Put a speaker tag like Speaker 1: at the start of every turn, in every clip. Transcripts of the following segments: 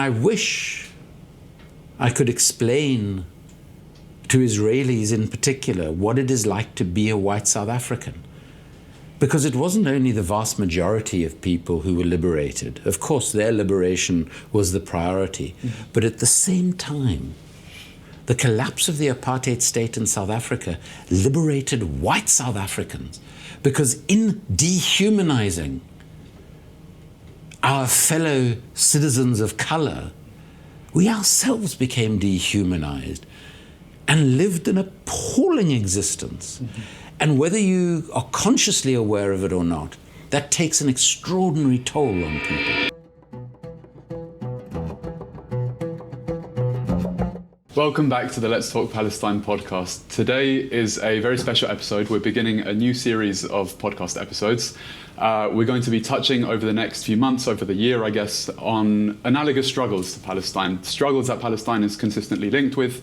Speaker 1: I wish I could explain to Israelis in particular what it is like to be a white South African. Because it wasn't only the vast majority of people who were liberated. Of course, their liberation was the priority. But at the same time, the collapse of the apartheid state in South Africa liberated white South Africans. Because in dehumanizing our fellow citizens of color, we ourselves became dehumanized and lived an appalling existence. And whether you are consciously aware of it or not, that takes an extraordinary toll on people.
Speaker 2: Welcome back to the Let's Talk Palestine podcast. Today is a very special episode. We're beginning a new series of podcast episodes. We're going to be touching over the next few months, over the year, I guess, on analogous struggles to Palestine, struggles that Palestine is consistently linked with,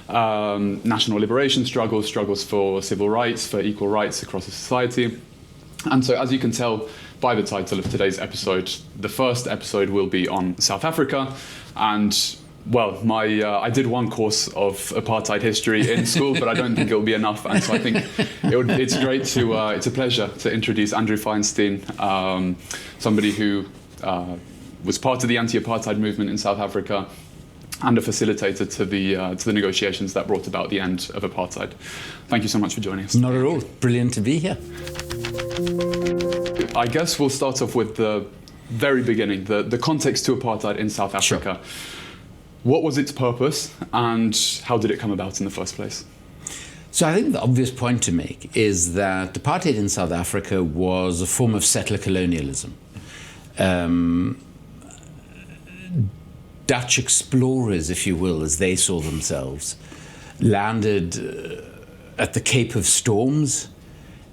Speaker 2: national liberation struggles, struggles for civil rights, for equal rights across a society. And so, as you can tell by the title of today's episode, the first episode will be on South Africa. And well, I did one course of apartheid history in school, but I don't think it'll be enough. And so I think it's great it's a pleasure to introduce Andrew Feinstein, somebody who was part of the anti-apartheid movement in South Africa and a facilitator to the negotiations that brought about the end of apartheid. Thank you so much for joining us.
Speaker 1: Not at all. Brilliant to be here.
Speaker 2: I guess we'll start off with the very beginning, the context to apartheid in South Africa. Sure. What was its purpose and how did it come about in the first place?
Speaker 1: So I think the obvious point to make is that apartheid in South Africa was a form of settler-colonialism. Dutch explorers, if you will, as they saw themselves, landed at the Cape of Storms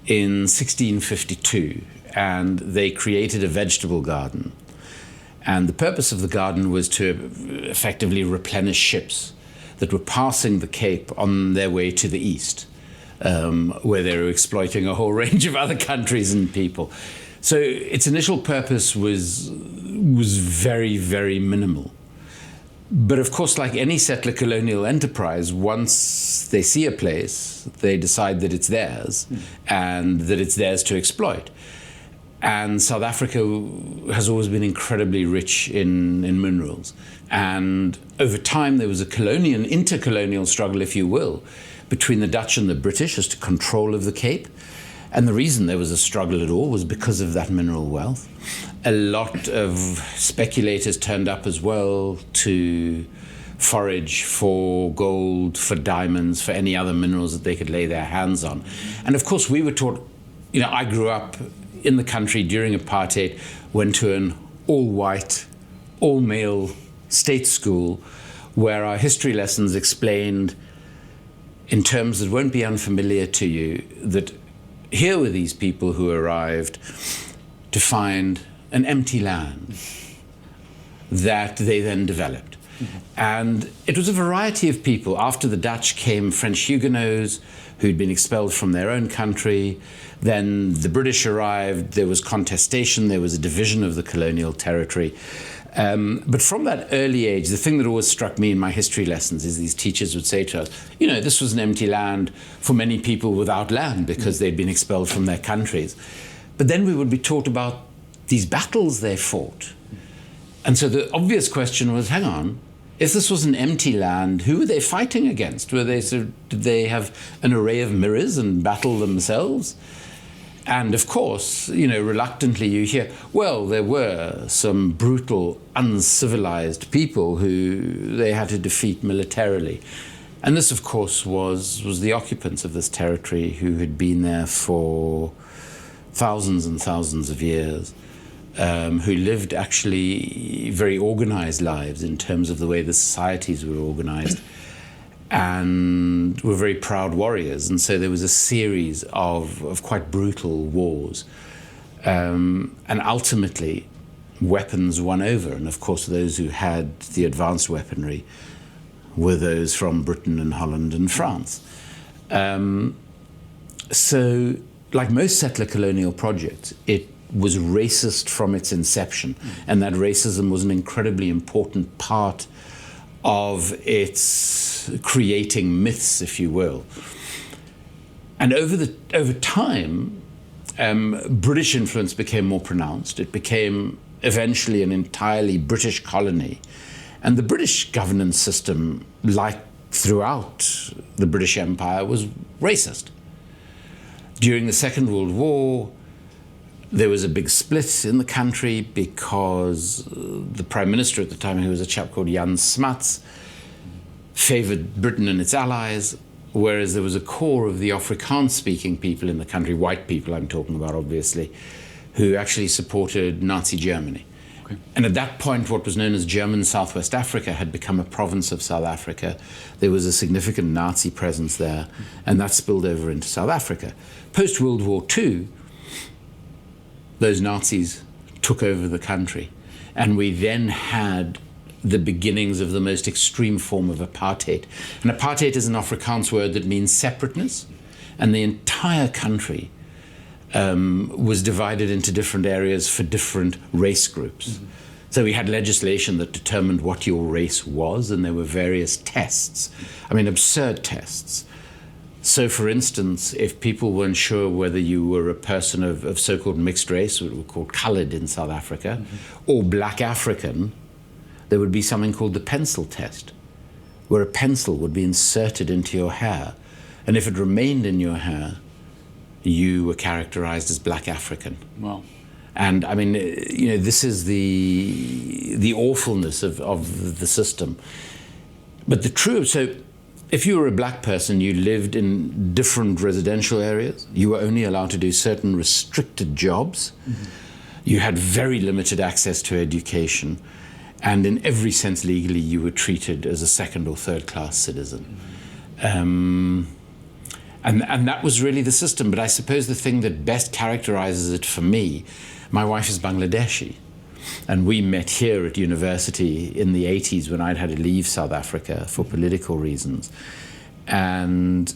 Speaker 1: in 1652, and they created a vegetable garden. And the purpose of the garden was to effectively replenish ships that were passing the Cape on their way to the east, where they were exploiting a whole range of other countries and people. So its initial purpose was very, very minimal. But of course, like any settler colonial enterprise, once they see a place, they decide that it's theirs and that it's theirs to exploit. And South Africa has always been incredibly rich in minerals. And over time, there was a intercolonial struggle, if you will, between the Dutch and the British as to control of the Cape. And the reason there was a struggle at all was because of that mineral wealth. A lot of speculators turned up as well to forage for gold, for diamonds, for any other minerals that they could lay their hands on. And of course, we were taught, I grew up in the country during apartheid, went to an all-white, all-male state school where our history lessons explained, in terms that won't be unfamiliar to you, that here were these people who arrived to find an empty land that they then developed. And it was a variety of people. After the Dutch came French Huguenots who'd been expelled from their own country. Then the British arrived, there was contestation, there was a division of the colonial territory. But from that early age, the thing that always struck me in my history lessons is these teachers would say to us, this was an empty land for many people without land because they'd been expelled from their countries. But then we would be taught about these battles they fought. And so the obvious question was, hang on, if this was an empty land, who were they fighting against? Did they have an array of mirrors and battle themselves? And of course, reluctantly you hear, well, there were some brutal, uncivilized people who they had to defeat militarily. And this, of course, was the occupants of this territory who had been there for thousands and thousands of years, who lived actually very organized lives in terms of the way the societies were organized, and were very proud warriors. And so there was a series of quite brutal wars. And ultimately, weapons won over. And of course, those who had the advanced weaponry were those from Britain and Holland and France. So, like most settler colonial projects, it was racist from its inception, and that racism was an incredibly important part of its creating myths, if you will. And over time, British influence became more pronounced. It became eventually an entirely British colony. And the British governance system, like throughout the British Empire, was racist. During the Second World War, there was a big split in the country because the Prime Minister at the time, who was a chap called Jan Smuts, favored Britain and its allies, whereas there was a core of the Afrikaans-speaking people in the country, white people I'm talking about, obviously, who actually supported Nazi Germany. Okay. And at that point, what was known as German Southwest Africa had become a province of South Africa. There was a significant Nazi presence there, and that spilled over into South Africa. Post-World War II, those Nazis took over the country, and we then had the beginnings of the most extreme form of apartheid. And apartheid is an Afrikaans word that means separateness, and the entire country was divided into different areas for different race groups. Mm-hmm. So we had legislation that determined what your race was, and there were various tests. I mean, absurd tests. So, for instance, if people weren't sure whether you were a person of so-called mixed race, what were called coloured in South Africa, mm-hmm. or black African, there would be something called the pencil test, where a pencil would be inserted into your hair, and if it remained in your hair, you were characterized as black African.
Speaker 2: Wow.
Speaker 1: And I mean, you know, this is the awfulness of the system. But the truth, so if you were a black person, you lived in different residential areas. You were only allowed to do certain restricted jobs. Mm-hmm. You had very limited access to education. And in every sense, legally, you were treated as a second or third class citizen. Mm-hmm. And that was really the system. But I suppose the thing that best characterizes it for me, my wife is Bangladeshi. And we met here at university in the 80s when I'd had to leave South Africa for political reasons. And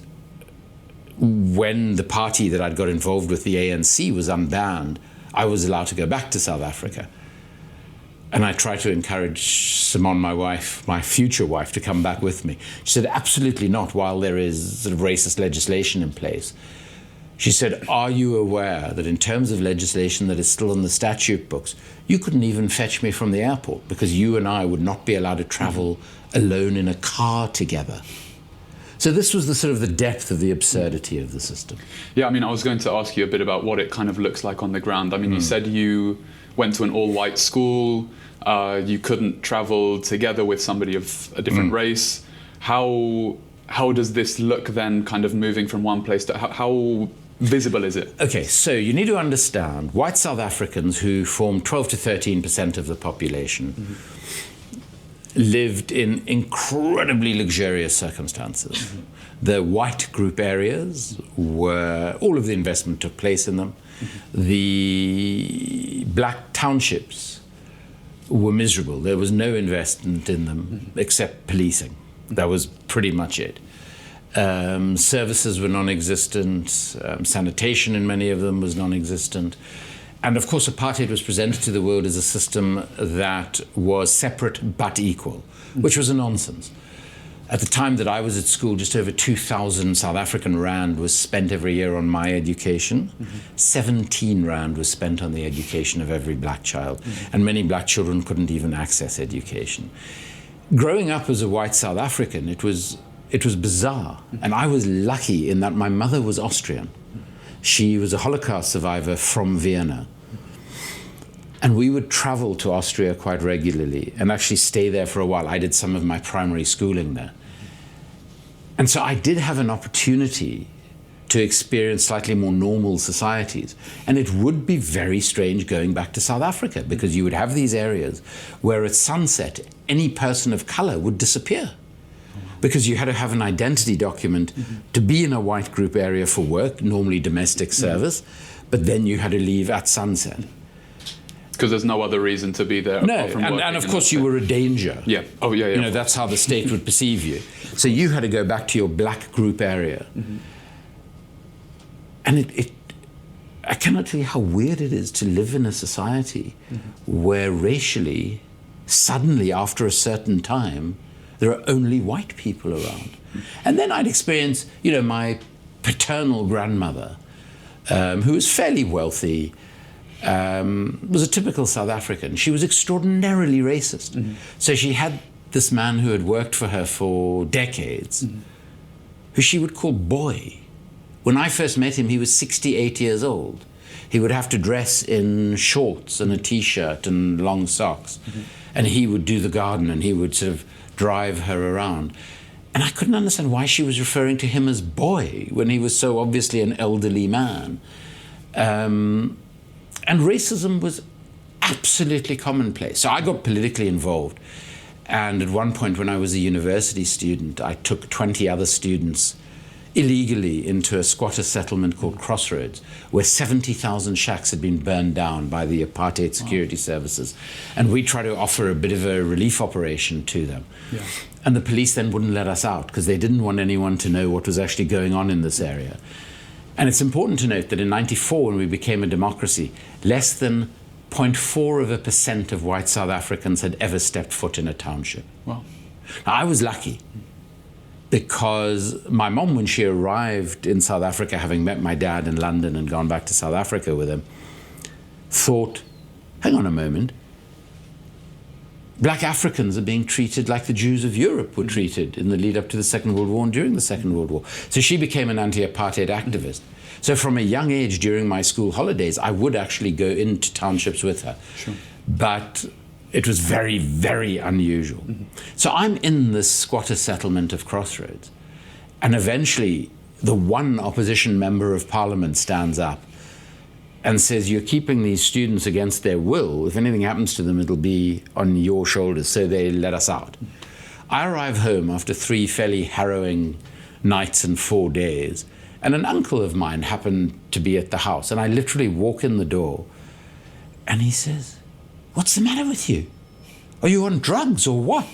Speaker 1: when the party that I'd got involved with, the ANC, was unbanned, I was allowed to go back to South Africa. And I tried to encourage Simone, my wife, my future wife, to come back with me. She said, absolutely not, while there is sort of racist legislation in place. She said, are you aware that in terms of legislation that is still in the statute books, you couldn't even fetch me from the airport because you and I would not be allowed to travel alone in a car together. So this was the sort of the depth of the absurdity of the system.
Speaker 2: Yeah, I mean, I was going to ask you a bit about what it kind of looks like on the ground. I mean, you said you went to an all-white school, you couldn't travel together with somebody of a different race. How does this look then, kind of moving from one place to how visible is it?
Speaker 1: Okay, so you need to understand, white South Africans, who form 12 to 13% of the population, lived in incredibly luxurious circumstances. The white group areas were, all of the investment took place in them. The black townships were miserable. There was no investment in them except policing. That was pretty much it. Services were non-existent. Sanitation in many of them was non-existent. And of course, apartheid was presented to the world as a system that was separate but equal, which was a nonsense. At the time that I was at school, just over 2,000 South African rand was spent every year on my education. 17 rand was spent on the education of every black child. And many black children couldn't even access education. Growing up as a white South African, it was bizarre. And I was lucky in that my mother was Austrian. She was a Holocaust survivor from Vienna. And we would travel to Austria quite regularly and actually stay there for a while. I did some of my primary schooling there. And so I did have an opportunity to experience slightly more normal societies. And it would be very strange going back to South Africa because you would have these areas where at sunset, any person of color would disappear. Because you had to have an identity document to be in a white group area for work, normally domestic service, but then you had to leave at sunset.
Speaker 2: Because there's no other reason to be there.
Speaker 1: No,
Speaker 2: apart from
Speaker 1: and of course you were a danger.
Speaker 2: Yeah. Oh, yeah, yeah.
Speaker 1: You know, that's how the state would perceive you. So you had to go back to your black group area. And I cannot tell you how weird it is to live in a society where racially, suddenly after a certain time, there are only white people around. And then I'd experience, my paternal grandmother, who was fairly wealthy, was a typical South African. She was extraordinarily racist. So she had this man who had worked for her for decades, who she would call boy. When I first met him, he was 68 years old. He would have to dress in shorts and a T-shirt and long socks. And he would do the garden and he would sort of drive her around. And I couldn't understand why she was referring to him as boy when he was so obviously an elderly man. And racism was absolutely commonplace. So I got politically involved. And at one point when I was a university student, I took 20 other students illegally into a squatter settlement called Crossroads, where 70,000 shacks had been burned down by the apartheid security services. And we tried to offer a bit of a relief operation to them. Yeah. And the police then wouldn't let us out because they didn't want anyone to know what was actually going on in this area. And it's important to note that in '94, when we became a democracy, less than 0.4% of white South Africans had ever stepped foot in a township.
Speaker 2: Wow.
Speaker 1: Now, I was lucky because my mom, when she arrived in South Africa, having met my dad in London and gone back to South Africa with him, thought, hang on a moment, black Africans are being treated like the Jews of Europe were treated in the lead up to the Second World War and during the Second World War. So she became an anti-apartheid activist. So from a young age during my school holidays, I would actually go into townships with her.
Speaker 2: Sure.
Speaker 1: But it was very, very unusual. So I'm in this squatter settlement of Crossroads. And eventually, the one opposition member of parliament stands up and says, you're keeping these students against their will. If anything happens to them, it'll be on your shoulders. So they let us out. I arrive home after 3 fairly harrowing nights and 4 days. And an uncle of mine happened to be at the house. And I literally walk in the door. And he says, what's the matter with you? Are you on drugs or what?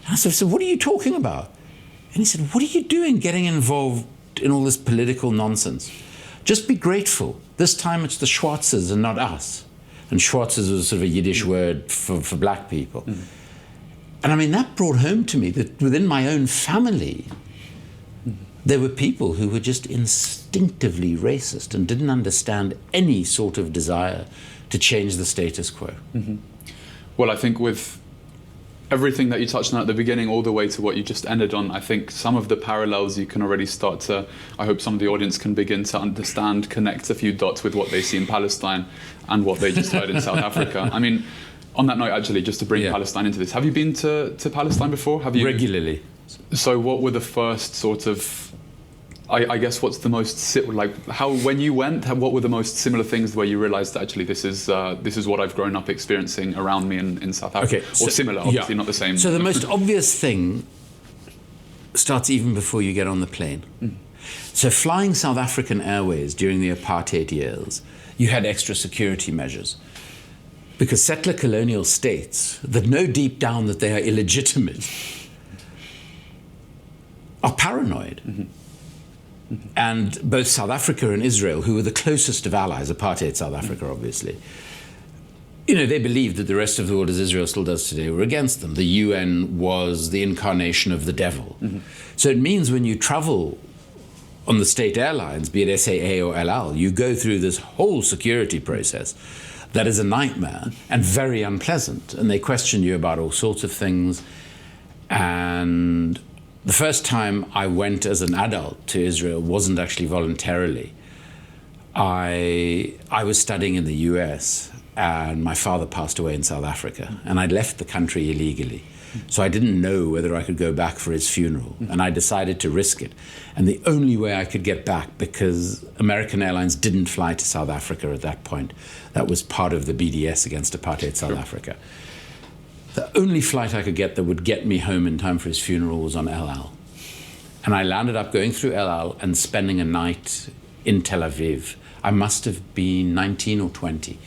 Speaker 1: And I said, what are you talking about? And he said, what are you doing getting involved in all this political nonsense? Just be grateful. This time it's the Schwarzes and not us. And Schwarzes was sort of a Yiddish word for black people. And I mean, that brought home to me that within my own family, there were people who were just instinctively racist and didn't understand any sort of desire to change the status quo.
Speaker 2: Well, I think with everything that you touched on at the beginning all the way to what you just ended on, I think some of the parallels you can already start to, I hope some of the audience can begin to understand, connect a few dots with what they see in Palestine and what they just heard in South Africa. I mean, on that note, actually, just to bring Palestine into this, have you been to Palestine before? Have you?
Speaker 1: Regularly.
Speaker 2: So what were the first sort of, I guess, what's the most, when you went, what were the most similar things where you realized that actually this is what I've grown up experiencing around me in South Africa?
Speaker 1: Okay,
Speaker 2: or similar, obviously not the same.
Speaker 1: So the most obvious thing starts even before you get on the plane. So flying South African Airways during the apartheid years, you had extra security measures. Because settler colonial states that know deep down that they are illegitimate are paranoid. And both South Africa and Israel, who were the closest of allies, apartheid South Africa, obviously, they believed that the rest of the world, as Israel still does today, were against them. The UN was the incarnation of the devil. So it means when you travel on the state airlines, be it SAA or El Al, you go through this whole security process that is a nightmare and very unpleasant. And they question you about all sorts of things. And the first time I went as an adult to Israel wasn't actually voluntarily. I was studying in the US, and my father passed away in South Africa, and I'd left the country illegally. So I didn't know whether I could go back for his funeral, and I decided to risk it. And the only way I could get back, because American Airlines didn't fly to South Africa at that point, that was part of the BDS against apartheid South Africa. The only flight I could get that would get me home in time for his funeral was on El Al. And I landed up going through El Al and spending a night in Tel Aviv. I must have been 19 or 20.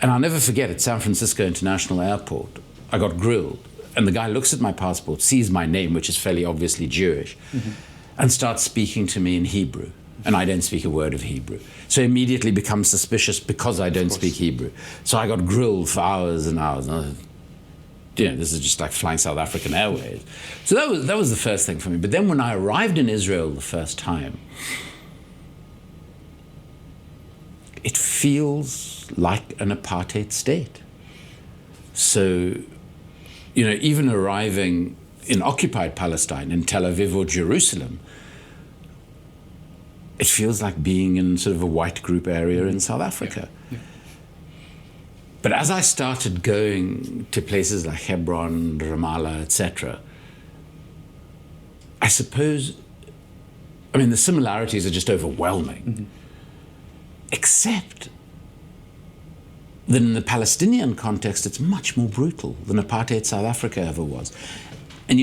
Speaker 1: And I'll never forget, at San Francisco International Airport, I got grilled. And the guy looks at my passport, sees my name, which is fairly obviously Jewish, and starts speaking to me in Hebrew. and I don't speak a word of Hebrew. So immediately become suspicious because I don't speak Hebrew. So I got grilled for hours and hours. And this is just like flying South African Airways. So that was the first thing for me. But then when I arrived in Israel the first time, it feels like an apartheid state. So, even arriving in occupied Palestine, in Tel Aviv or Jerusalem, it feels like being in sort of a white group area in South Africa. Yeah. Yeah. But as I started going to places like Hebron, Ramallah, etc., I suppose, the similarities are just overwhelming. Mm-hmm. Except that in the Palestinian context, it's much more brutal than apartheid South Africa ever was. And,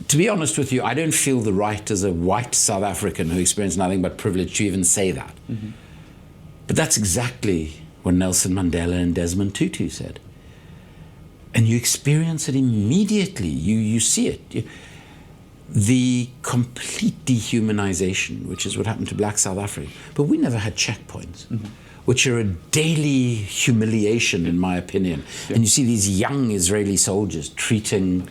Speaker 1: to be honest with you, I don't feel the right as a white South African who experienced nothing but privilege to even say that. Mm-hmm. But that's exactly what Nelson Mandela and Desmond Tutu said. And you experience it immediately. You see it. The complete dehumanization, which is what happened to black South Africa. But we never had checkpoints, mm-hmm. which are a daily humiliation, in my opinion. Yeah. And you see these young Israeli soldiers treating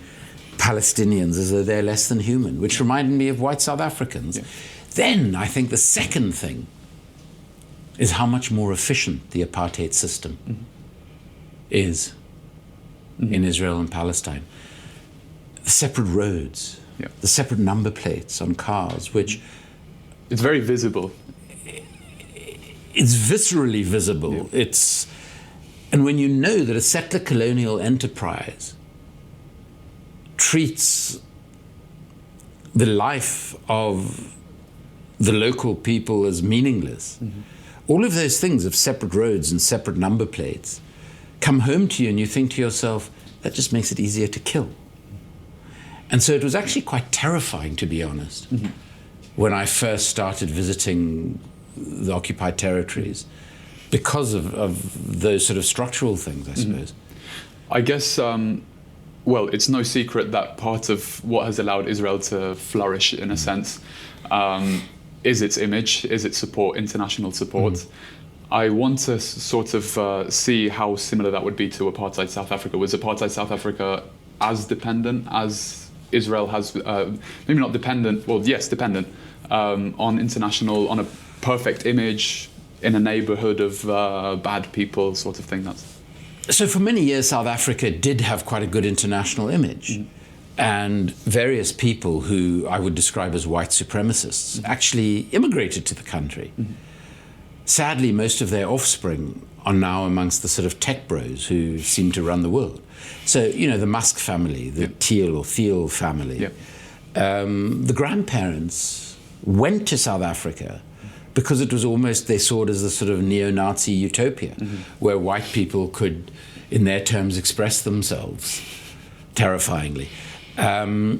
Speaker 1: Palestinians as though they're less than human, which reminded me of white South Africans. Yeah. Then I think the second thing is how much more efficient the apartheid system mm-hmm. is mm-hmm. in Israel and Palestine. The separate roads, yeah. the separate number plates on cars, which...
Speaker 2: It's very visible.
Speaker 1: It's viscerally visible. Yeah. And when you know that a settler-colonial enterprise treats the life of the local people as meaningless, mm-hmm. all of those things of separate roads and separate number plates come home to you and you think to yourself, that just makes it easier to kill. And so it was actually quite terrifying, to be honest, mm-hmm. when I first started visiting the occupied territories because of those sort of structural things, I suppose.
Speaker 2: Mm-hmm. I guess, it's no secret that part of what has allowed Israel to flourish, in a sense, is its image, is its support, international support. Mm-hmm. I want to sort of see how similar that would be to apartheid South Africa. Was apartheid South Africa as dependent as Israel has, maybe not dependent, well, yes, dependent, on a perfect image in a neighborhood of bad people sort of thing?
Speaker 1: So for many years, South Africa did have quite a good international image. Mm-hmm. And various people who I would describe as white supremacists mm-hmm. actually immigrated to the country. Mm-hmm. Sadly, most of their offspring are now amongst the sort of tech bros who seem to run the world. So, the Musk family, the Thiel or Thiel family, the grandparents went to South Africa because it was almost, they saw it as a sort of neo-Nazi utopia, mm-hmm. where white people could, in their terms, express themselves terrifyingly. The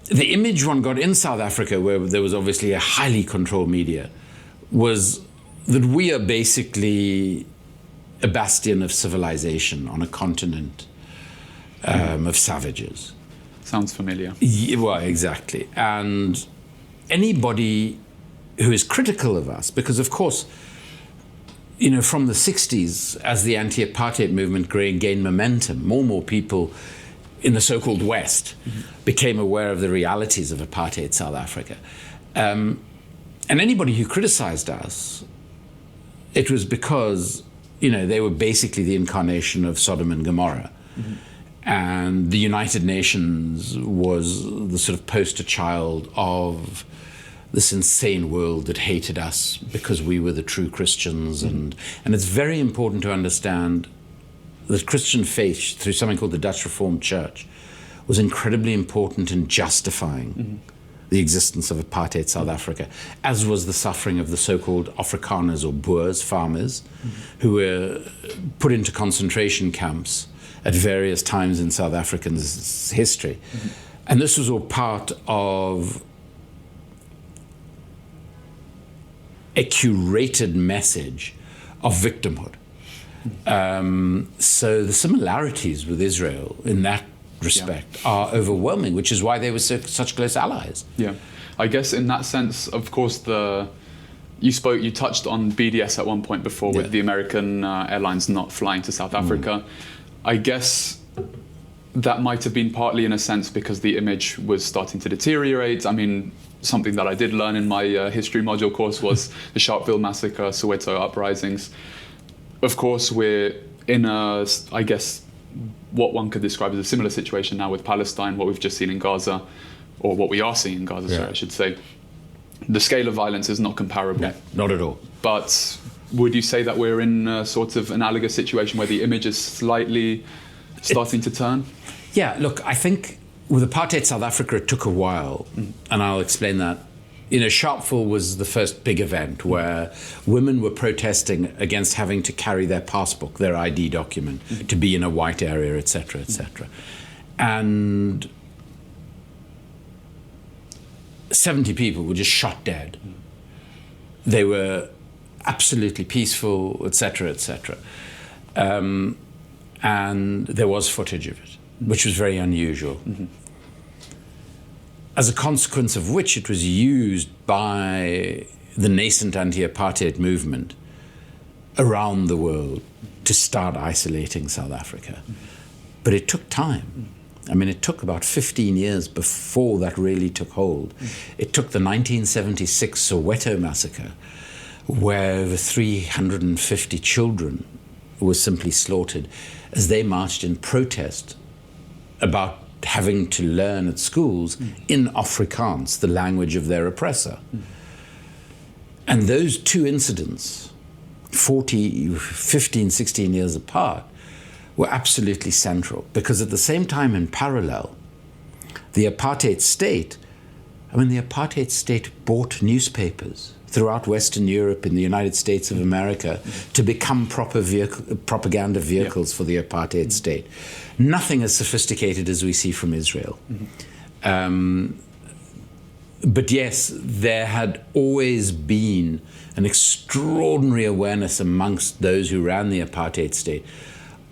Speaker 1: image one got in South Africa, where there was obviously a highly controlled media, was that we are basically a bastion of civilization on a continent of savages.
Speaker 2: Sounds familiar.
Speaker 1: Yeah, well, exactly. And anybody who is critical of us, because of course, from the 60s, as the anti-apartheid movement gained momentum, more and more people in the so-called West mm-hmm. became aware of the realities of apartheid South Africa. And anybody who criticized us, it was because, they were basically the incarnation of Sodom and Gomorrah. Mm-hmm. And the United Nations was the sort of poster child of this insane world that hated us because we were the true Christians. Mm-hmm. And it's very important to understand that Christian faith, through something called the Dutch Reformed Church, was incredibly important in justifying mm-hmm. the existence of apartheid South Africa, as was the suffering of the so-called Afrikaners or Boers, farmers, mm-hmm. who were put into concentration camps at various times in South Africa's history. Mm-hmm. And this was all part of a curated message of victimhood. So the similarities with Israel in that respect are overwhelming, which is why they were such close allies.
Speaker 2: Yeah, I guess in that sense, of course, you touched on BDS at one point before with the American airlines not flying to South Africa. I guess that might have been partly in a sense because the image was starting to deteriorate. I mean, something that I did learn in my history module course was the Sharpeville massacre, Soweto uprisings. Of course, we're in I guess, what one could describe as a similar situation now with Palestine, what we've just seen in Gaza, or what we are seeing in Gaza, sorry, I should say. The scale of violence is not comparable.
Speaker 1: No, not at all.
Speaker 2: But would you say that we're in a sort of analogous situation where the image is slightly starting to turn?
Speaker 1: Yeah, look, I think with apartheid South Africa, it took a while, and I'll explain that. Sharpeville was the first big event where women were protesting against having to carry their passbook, their ID document, to be in a white area, etc., etc. And 70 people were just shot dead. They were absolutely peaceful, etc., etc. And there was footage of it, which was very unusual. As a consequence of which it was used by the nascent anti-apartheid movement around the world to start isolating South Africa. But it took time. I mean, it took about 15 years before that really took hold. It took the 1976 Soweto massacre, where over 350 children were simply slaughtered as they marched in protest about having to learn at schools in Afrikaans, the language of their oppressor. And those two incidents, 15, 16 years apart, were absolutely central, because at the same time, in parallel, the apartheid state bought newspapers throughout Western Europe and the United States of America to become propaganda vehicles for the apartheid state. Nothing as sophisticated as we see from Israel. But yes, there had always been an extraordinary awareness amongst those who ran the apartheid state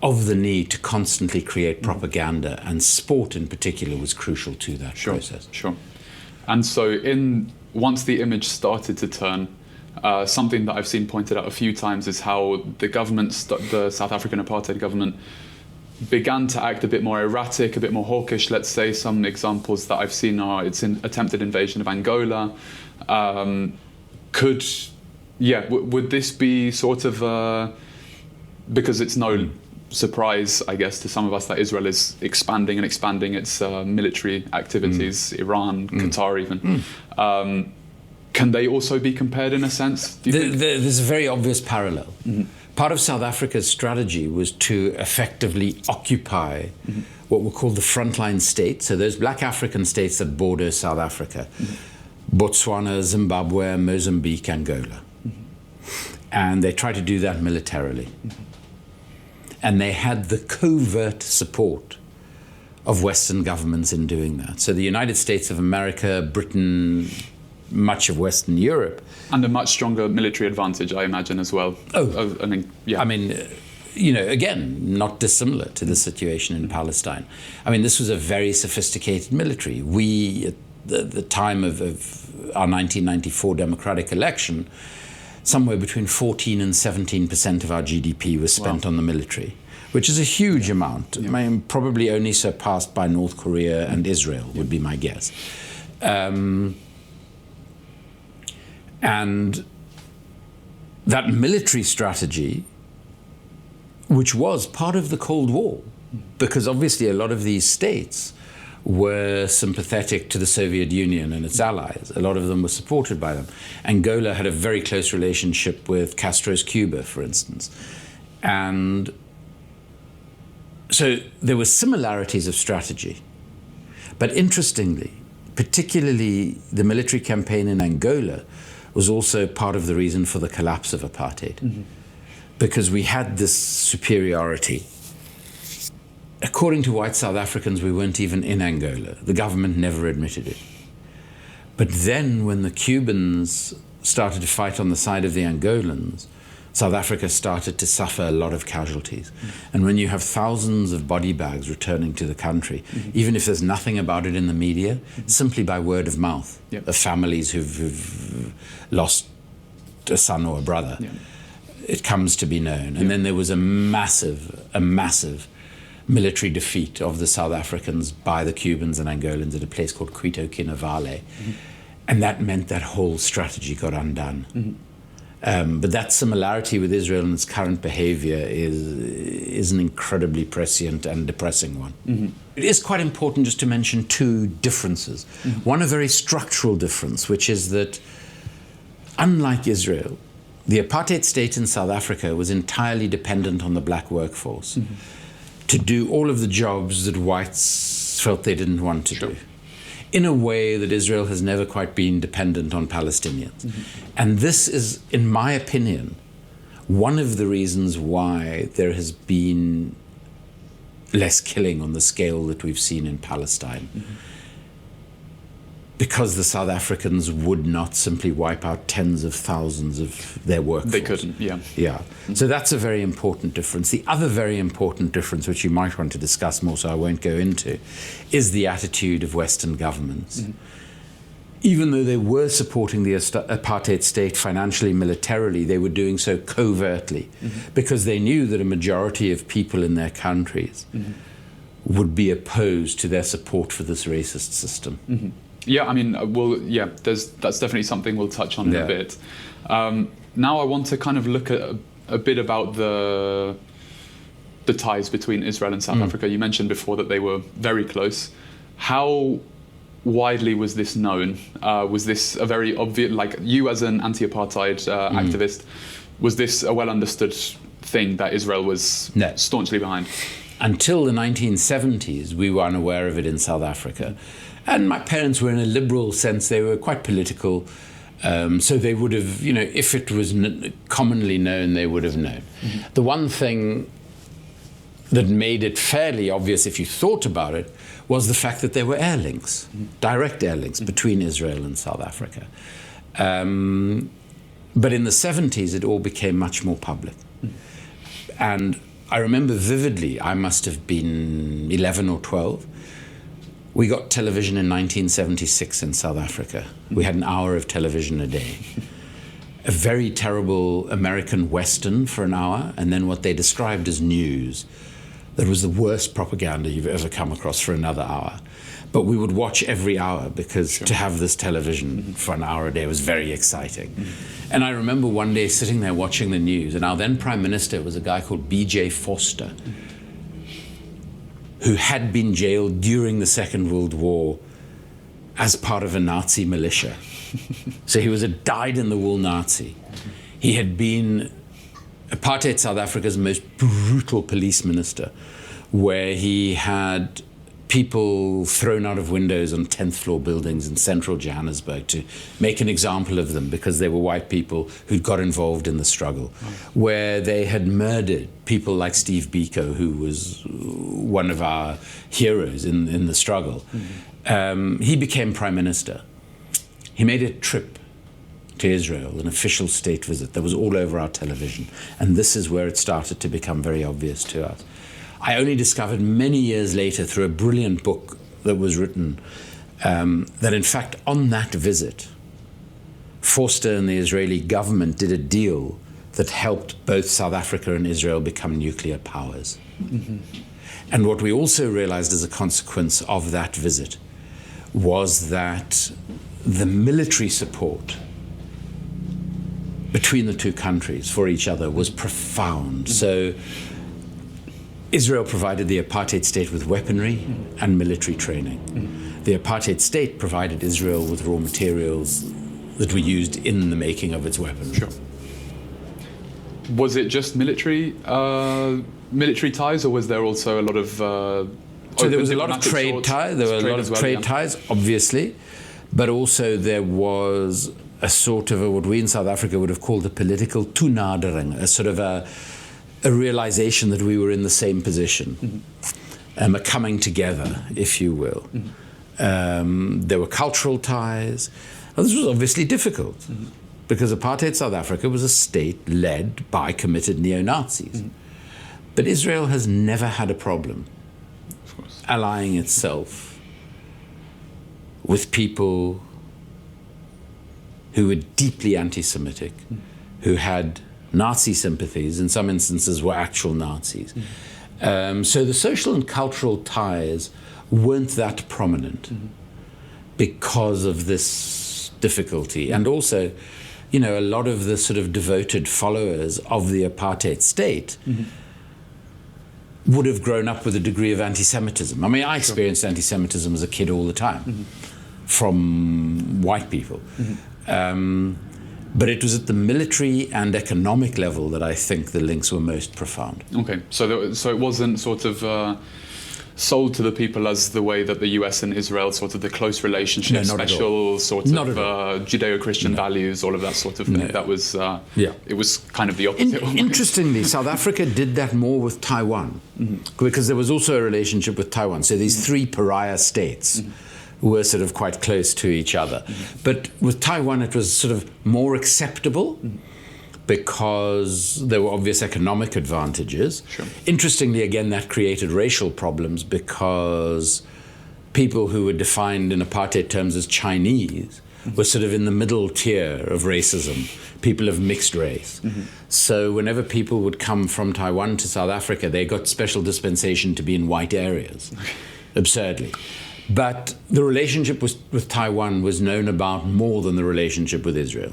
Speaker 1: of the need to constantly create propaganda, and sport in particular was crucial to that process.
Speaker 2: Sure. And so once the image started to turn, something that I've seen pointed out a few times is how the government, the South African apartheid government, began to act a bit more erratic, a bit more hawkish. Let's say some examples that I've seen are its attempted invasion of Angola. Would this be sort of, because it's no surprise, I guess, to some of us that Israel is expanding its military activities, Iran, Qatar even. Can they also be compared in a sense?
Speaker 1: There's a very obvious parallel. Part of South Africa's strategy was to effectively occupy what were called the frontline states, so those black African states that border South Africa, Botswana, Zimbabwe, Mozambique, Angola. And they tried to do that militarily. And they had the covert support of Western governments in doing that. So the United States of America, Britain, much of Western Europe.
Speaker 2: And a much stronger military advantage, I imagine, as well.
Speaker 1: I mean, again, not dissimilar to the situation in Palestine. I mean, this was a very sophisticated military. We, at the time of our 1994 democratic election, somewhere between 14 and 17% of our GDP was spent on the military, which is a huge amount. I mean, probably only surpassed by North Korea and Israel, would be my guess. And that military strategy, which was part of the Cold War, because obviously a lot of these states were sympathetic to the Soviet Union and its allies. A lot of them were supported by them. Angola had a very close relationship with Castro's Cuba, for instance. And so there were similarities of strategy. But interestingly, particularly the military campaign in Angola was also part of the reason for the collapse of apartheid. Because we had this superiority. According to white South Africans, we weren't even in Angola. The government never admitted it. But then when the Cubans started to fight on the side of the Angolans, South Africa started to suffer a lot of casualties. And when you have thousands of body bags returning to the country, even if there's nothing about it in the media, simply by word of mouth, of families who've lost a son or a brother, it comes to be known. And then there was a massive military defeat of the South Africans by the Cubans and Angolans at a place called Quito Kinavale. And that meant that whole strategy got undone. But that similarity with Israel and its current behavior is an incredibly prescient and depressing one. It is quite important just to mention two differences. One, a very structural difference, which is that unlike Israel, the apartheid state in South Africa was entirely dependent on the black workforce to do all of the jobs that whites felt they didn't want to do, in a way that Israel has never quite been dependent on Palestinians. And this is, in my opinion, one of the reasons why there has been less killing on the scale that we've seen in Palestine. Because the South Africans would not simply wipe out tens of thousands of their workforce.
Speaker 2: They couldn't,
Speaker 1: Yeah. So that's a very important difference. The other very important difference, which you might want to discuss more, so I won't go into, is the attitude of Western governments. Even though they were supporting the apartheid state financially, militarily, they were doing so covertly because they knew that a majority of people in their countries would be opposed to their support for this racist system.
Speaker 2: Yeah, I mean, that's definitely something we'll touch on in a bit. Now I want to kind of look at a bit about the ties between Israel and South Africa. You mentioned before that they were very close. How widely was this known? Was this a very obvious, like you as an anti-apartheid activist, was this a well understood thing that Israel was staunchly behind?
Speaker 1: Until the 1970s, we were unaware of it in South Africa. And my parents were, in a liberal sense, they were quite political. So they would have, if it was commonly known, they would have known. The one thing that made it fairly obvious, if you thought about it, was the fact that there were air links, direct air links between Israel and South Africa. But in the 70s, it all became much more public. And I remember vividly, I must have been 11 or 12, we got television in 1976 in South Africa. We had an hour of television a day. A very terrible American Western for an hour, and then what they described as news. That was the worst propaganda you've ever come across for another hour. But we would watch every hour because to have this television for an hour a day was very exciting. And I remember one day sitting there watching the news, and our then Prime Minister was a guy called B.J. Vorster, who had been jailed during the Second World War as part of a Nazi militia. So he was a dyed-in-the-wool Nazi. He had been apartheid South Africa's most brutal police minister, where he had people thrown out of windows on 10th floor buildings in central Johannesburg to make an example of them because they were white people who'd got involved in the struggle, where they had murdered people like Steve Biko, who was one of our heroes in the struggle. He became prime minister. He made a trip to Israel, an official state visit that was all over our television. And this is where it started to become very obvious to us. I only discovered many years later through a brilliant book that was written that in fact on that visit, Vorster and the Israeli government did a deal that helped both South Africa and Israel become nuclear powers. And what we also realized as a consequence of that visit was that the military support between the two countries for each other was profound. So Israel provided the apartheid state with weaponry and military training. The apartheid state provided Israel with raw materials that were used in the making of its weapons.
Speaker 2: Sure. Was it just military ties, or was there also a lot of
Speaker 1: so there was a lot of trade ties. There were a lot of trade ties, obviously, but also there was a sort of what we in South Africa would have called a political toenadering, a sort of a realization that we were in the same position, a coming together, if you will. There were cultural ties. Well, this was obviously difficult because apartheid South Africa was a state led by committed neo-Nazis. But Israel has never had a problem allying itself with people who were deeply anti-Semitic, who had Nazi sympathies, in some instances were actual Nazis. So the social and cultural ties weren't that prominent because of this difficulty. And also, you know, a lot of the sort of devoted followers of the apartheid state would have grown up with a degree of anti-Semitism. I mean, I experienced anti-Semitism as a kid all the time from white people. But it was at the military and economic level that I think the links were most profound.
Speaker 2: Okay, so it wasn't sort of sold to the people as the way that the US and Israel, sort of the close relationship, special sort of Judeo-Christian values, all of that sort of thing. That was, it was kind of the opposite.
Speaker 1: Interestingly, South Africa did that more with Taiwan, because there was also a relationship with Taiwan. So these three pariah states were sort of quite close to each other. But with Taiwan, it was sort of more acceptable because there were obvious economic advantages. Interestingly, again, that created racial problems because people who were defined in apartheid terms as Chinese were sort of in the middle tier of racism, people of mixed race. So whenever people would come from Taiwan to South Africa, they got special dispensation to be in white areas, absurdly. But the relationship with Taiwan was known about more than the relationship with Israel.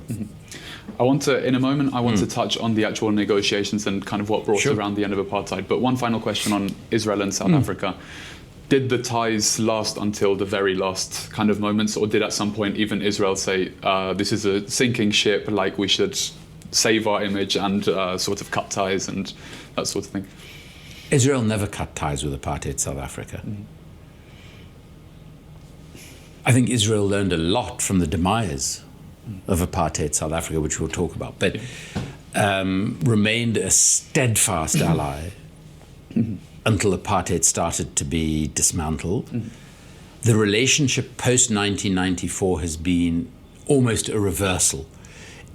Speaker 2: I want to, in a moment, to touch on the actual negotiations and kind of what brought around the end of apartheid. But one final question on Israel and South Africa. Did the ties last until the very last kind of moments, or did at some point even Israel say, this is a sinking ship, like we should save our image and sort of cut ties and that sort of thing?
Speaker 1: Israel never cut ties with apartheid South Africa. I think Israel learned a lot from the demise of apartheid South Africa, which we'll talk about, but remained a steadfast ally until apartheid started to be dismantled. The relationship post-1994 has been almost a reversal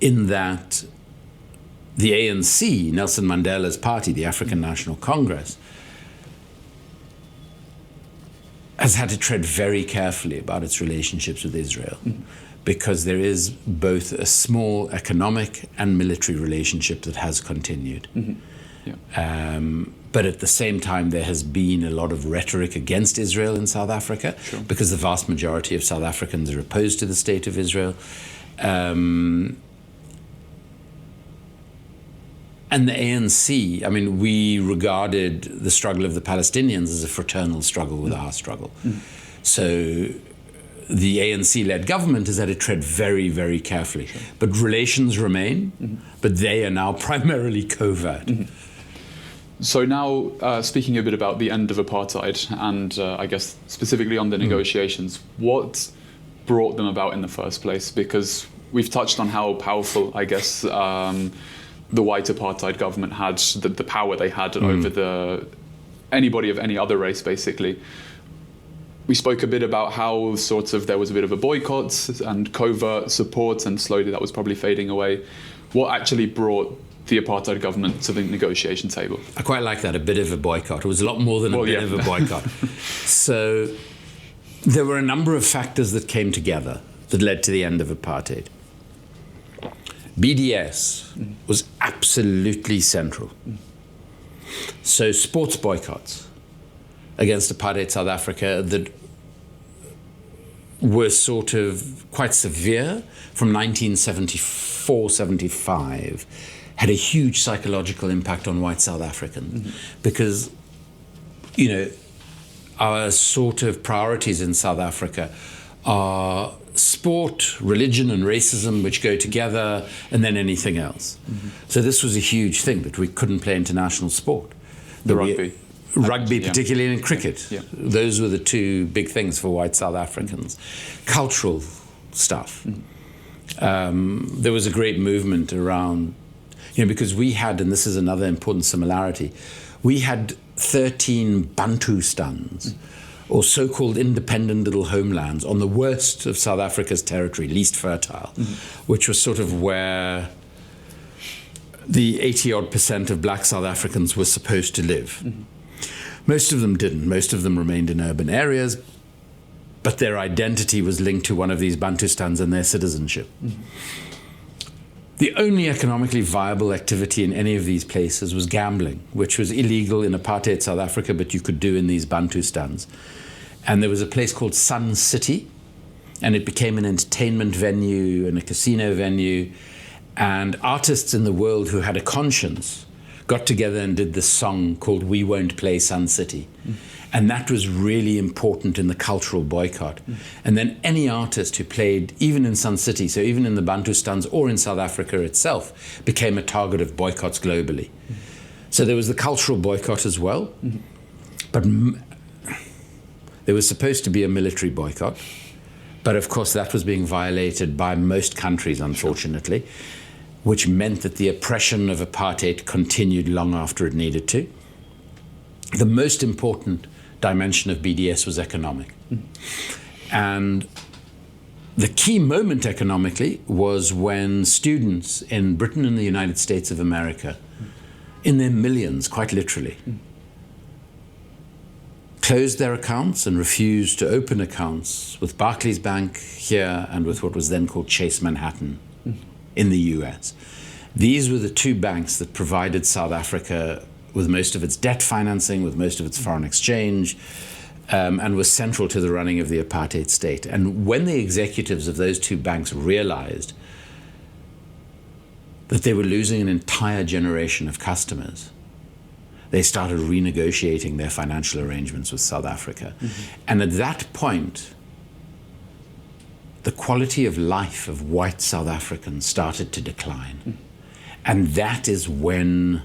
Speaker 1: in that the ANC, Nelson Mandela's party, the African National Congress, has had to tread very carefully about its relationships with Israel because there is both a small economic and military relationship that has continued. But at the same time, there has been a lot of rhetoric against Israel in South Africa because the vast majority of South Africans are opposed to the state of Israel. And the ANC, I mean, we regarded the struggle of the Palestinians as a fraternal struggle with our struggle. So the ANC-led government has had to tread very, very carefully. But relations remain, but they are now primarily covert.
Speaker 2: So now, speaking a bit about the end of apartheid and I guess specifically on the negotiations, what brought them about in the first place? Because we've touched on how powerful, I guess, the white apartheid government had, the power they had over anybody of any other race, basically. We spoke a bit about how sort of there was a bit of a boycott and covert support, and slowly that was probably fading away. What actually brought the apartheid government to the negotiation table?
Speaker 1: I quite like that, a bit of a boycott. It was a lot more than a bit of a boycott. So there were a number of factors that came together that led to the end of apartheid. BDS was absolutely central. So sports boycotts against apartheid South Africa that were sort of quite severe from 1974-75 had a huge psychological impact on white South Africans because, you know, our sort of priorities in South Africa are sport, religion, and racism, which go together, and then anything else. So this was a huge thing, that we couldn't play international sport. Rugby, particularly in cricket. Those were the two big things for white South Africans. Cultural stuff. There was a great movement around, you know, because we had, and this is another important similarity, we had 13 Bantustans, or so-called independent little homelands on the worst of South Africa's territory, least fertile, which was sort of where the 80-odd% of black South Africans were supposed to live. Most of them didn't. Most of them remained in urban areas, but their identity was linked to one of these Bantustans and their citizenship. The only economically viable activity in any of these places was gambling, which was illegal in apartheid South Africa, but you could do in these Bantustans. And there was a place called Sun City, and it became an entertainment venue and a casino venue. And artists in the world who had a conscience got together and did this song called We Won't Play Sun City. And that was really important in the cultural boycott. And then any artist who played, even in Sun City, so even in the Bantustans or in South Africa itself, became a target of boycotts globally. So there was the cultural boycott as well. But there was supposed to be a military boycott. But of course, that was being violated by most countries, unfortunately, which meant that the oppression of apartheid continued long after it needed to. The most important dimension of BDS was economic. And the key moment economically was when students in Britain and the United States of America, in their millions, quite literally, closed their accounts and refused to open accounts with Barclays Bank here and with what was then called Chase Manhattan in the US. These were the two banks that provided South Africa with most of its debt financing, with most of its foreign exchange, and was central to the running of the apartheid state. And when the executives of those two banks realized that they were losing an entire generation of customers, they started renegotiating their financial arrangements with South Africa. And at that point, the quality of life of white South Africans started to decline. And that is when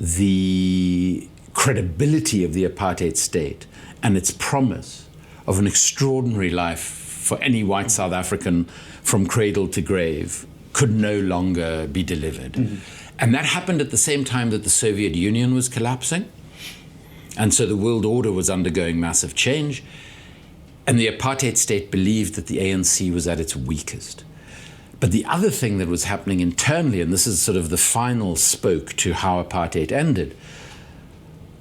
Speaker 1: the credibility of the apartheid state and its promise of an extraordinary life for any white South African from cradle to grave could no longer be delivered. And that happened at the same time that the Soviet Union was collapsing. And so the world order was undergoing massive change. And the apartheid state believed that the ANC was at its weakest. But the other thing that was happening internally, and this is sort of the final spoke to how apartheid ended,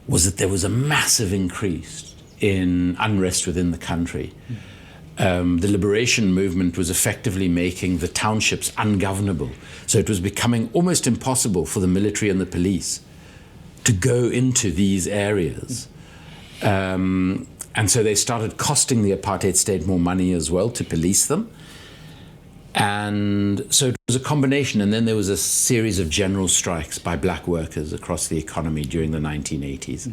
Speaker 1: was that there was a massive increase in unrest within the country. The liberation movement was effectively making the townships ungovernable. So it was becoming almost impossible for the military and the police to go into these areas. And so they started costing the apartheid state more money as well to police them. And so it was a combination. And then there was a series of general strikes by black workers across the economy during the 1980s.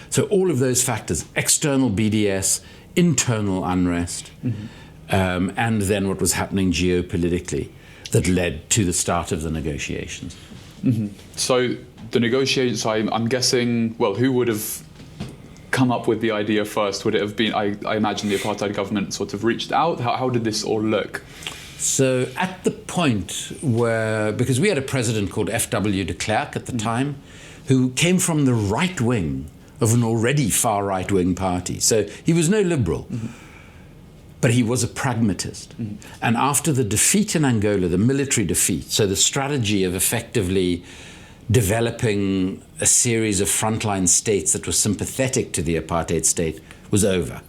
Speaker 1: So all of those factors, external BDS, internal unrest, and then what was happening geopolitically, that led to the start of the negotiations.
Speaker 2: So the negotiations, I'm guessing, well, who would have come up with the idea first? Would it have been, I imagine the apartheid government sort of reached out? How did this all look?
Speaker 1: So at the point where, because we had a president called F.W. de Klerk at the time, who came from the right wing of an already far right-wing party. So he was no liberal, but he was a pragmatist. And after the defeat in Angola, the military defeat, so the strategy of effectively developing a series of frontline states that were sympathetic to the apartheid state was over.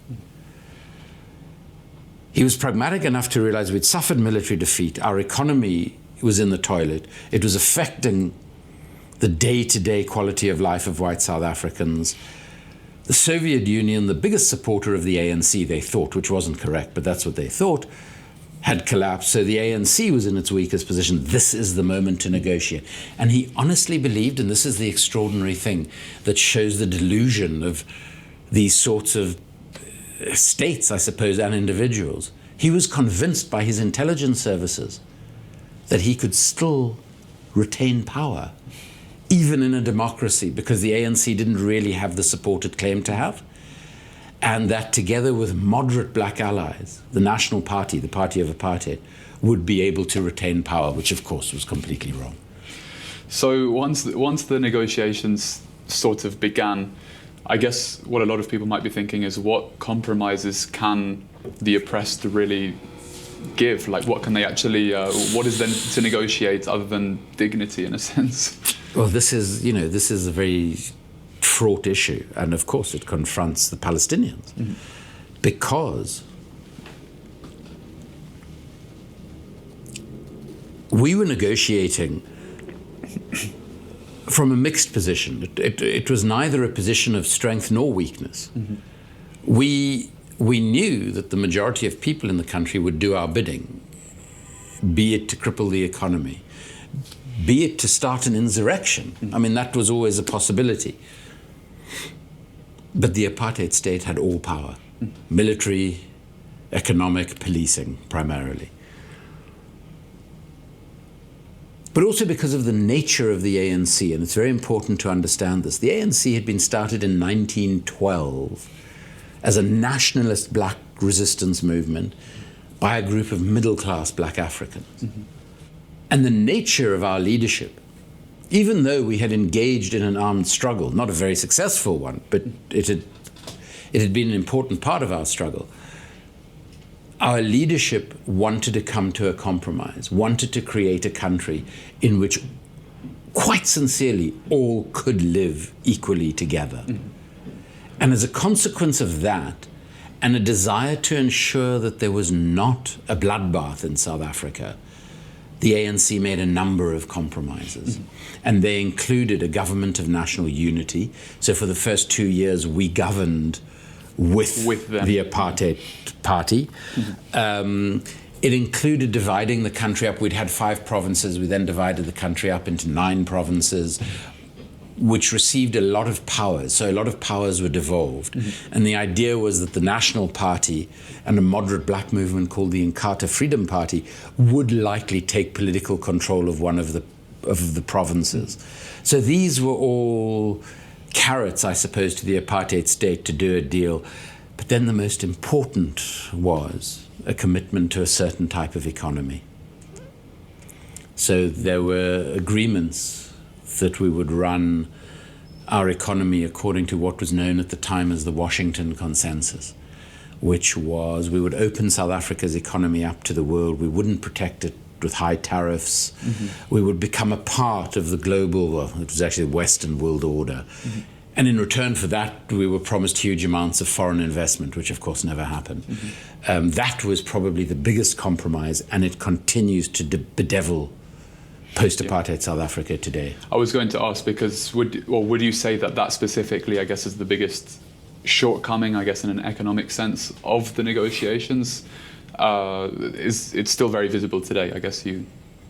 Speaker 1: He was pragmatic enough to realize we'd suffered military defeat, our economy was in the toilet, it was affecting the day-to-day quality of life of white South Africans. The Soviet Union, the biggest supporter of the ANC, they thought, which wasn't correct, but that's what they thought, had collapsed. So the ANC was in its weakest position. This is the moment to negotiate. And he honestly believed, and this is the extraordinary thing that shows the delusion of these sorts of states, I suppose, and individuals. He was convinced by his intelligence services that he could still retain power, even in a democracy, because the ANC didn't really have the support it claimed to have. And that together with moderate black allies, the National Party, the party of apartheid, would be able to retain power, which of course was completely wrong.
Speaker 2: So once the negotiations sort of began, I guess what a lot of people might be thinking is, what compromises can the oppressed really give? Like, what can they actually, what is then to negotiate other than dignity, in a sense?
Speaker 1: Well, this is a very fraught issue, and of course it confronts the Palestinians, because we were negotiating from a mixed position. It was neither a position of strength nor weakness. We knew that the majority of people in the country would do our bidding, be it to cripple the economy, be it to start an insurrection. I mean, that was always a possibility. But the apartheid state had all power, military, economic, policing primarily. But also because of the nature of the ANC, and it's very important to understand this. The ANC had been started in 1912 as a nationalist black resistance movement by a group of middle-class black Africans. And the nature of our leadership, even though we had engaged in an armed struggle, not a very successful one, but it had been an important part of our struggle, our leadership wanted to come to a compromise, wanted to create a country in which, quite sincerely, all could live equally together. And as a consequence of that, and a desire to ensure that there was not a bloodbath in South Africa, the ANC made a number of compromises. And they included a government of national unity. So for the first 2 years, we governed with the apartheid party. It included dividing the country up. We'd had 5 provinces. We then divided the country up into 9 provinces, which received a lot of powers. So a lot of powers were devolved. And the idea was that the National Party and a moderate black movement called the Inkatha Freedom Party would likely take political control of one of the provinces. So these were all carrots, I suppose, to the apartheid state to do a deal. But then the most important was a commitment to a certain type of economy. So there were agreements that we would run our economy according to what was known at the time as the Washington Consensus, which was we would open South Africa's economy up to the world. We wouldn't protect it with high tariffs. We would become a part of the global, well, it was actually the Western world order. And in return for that, we were promised huge amounts of foreign investment, which of course never happened. That was probably the biggest compromise, and it continues to bedevil post-apartheid South Africa today.
Speaker 2: I was going to ask, because would you say that specifically, I guess, is the biggest shortcoming, I guess, in an economic sense of the negotiations? It's still very visible today, I guess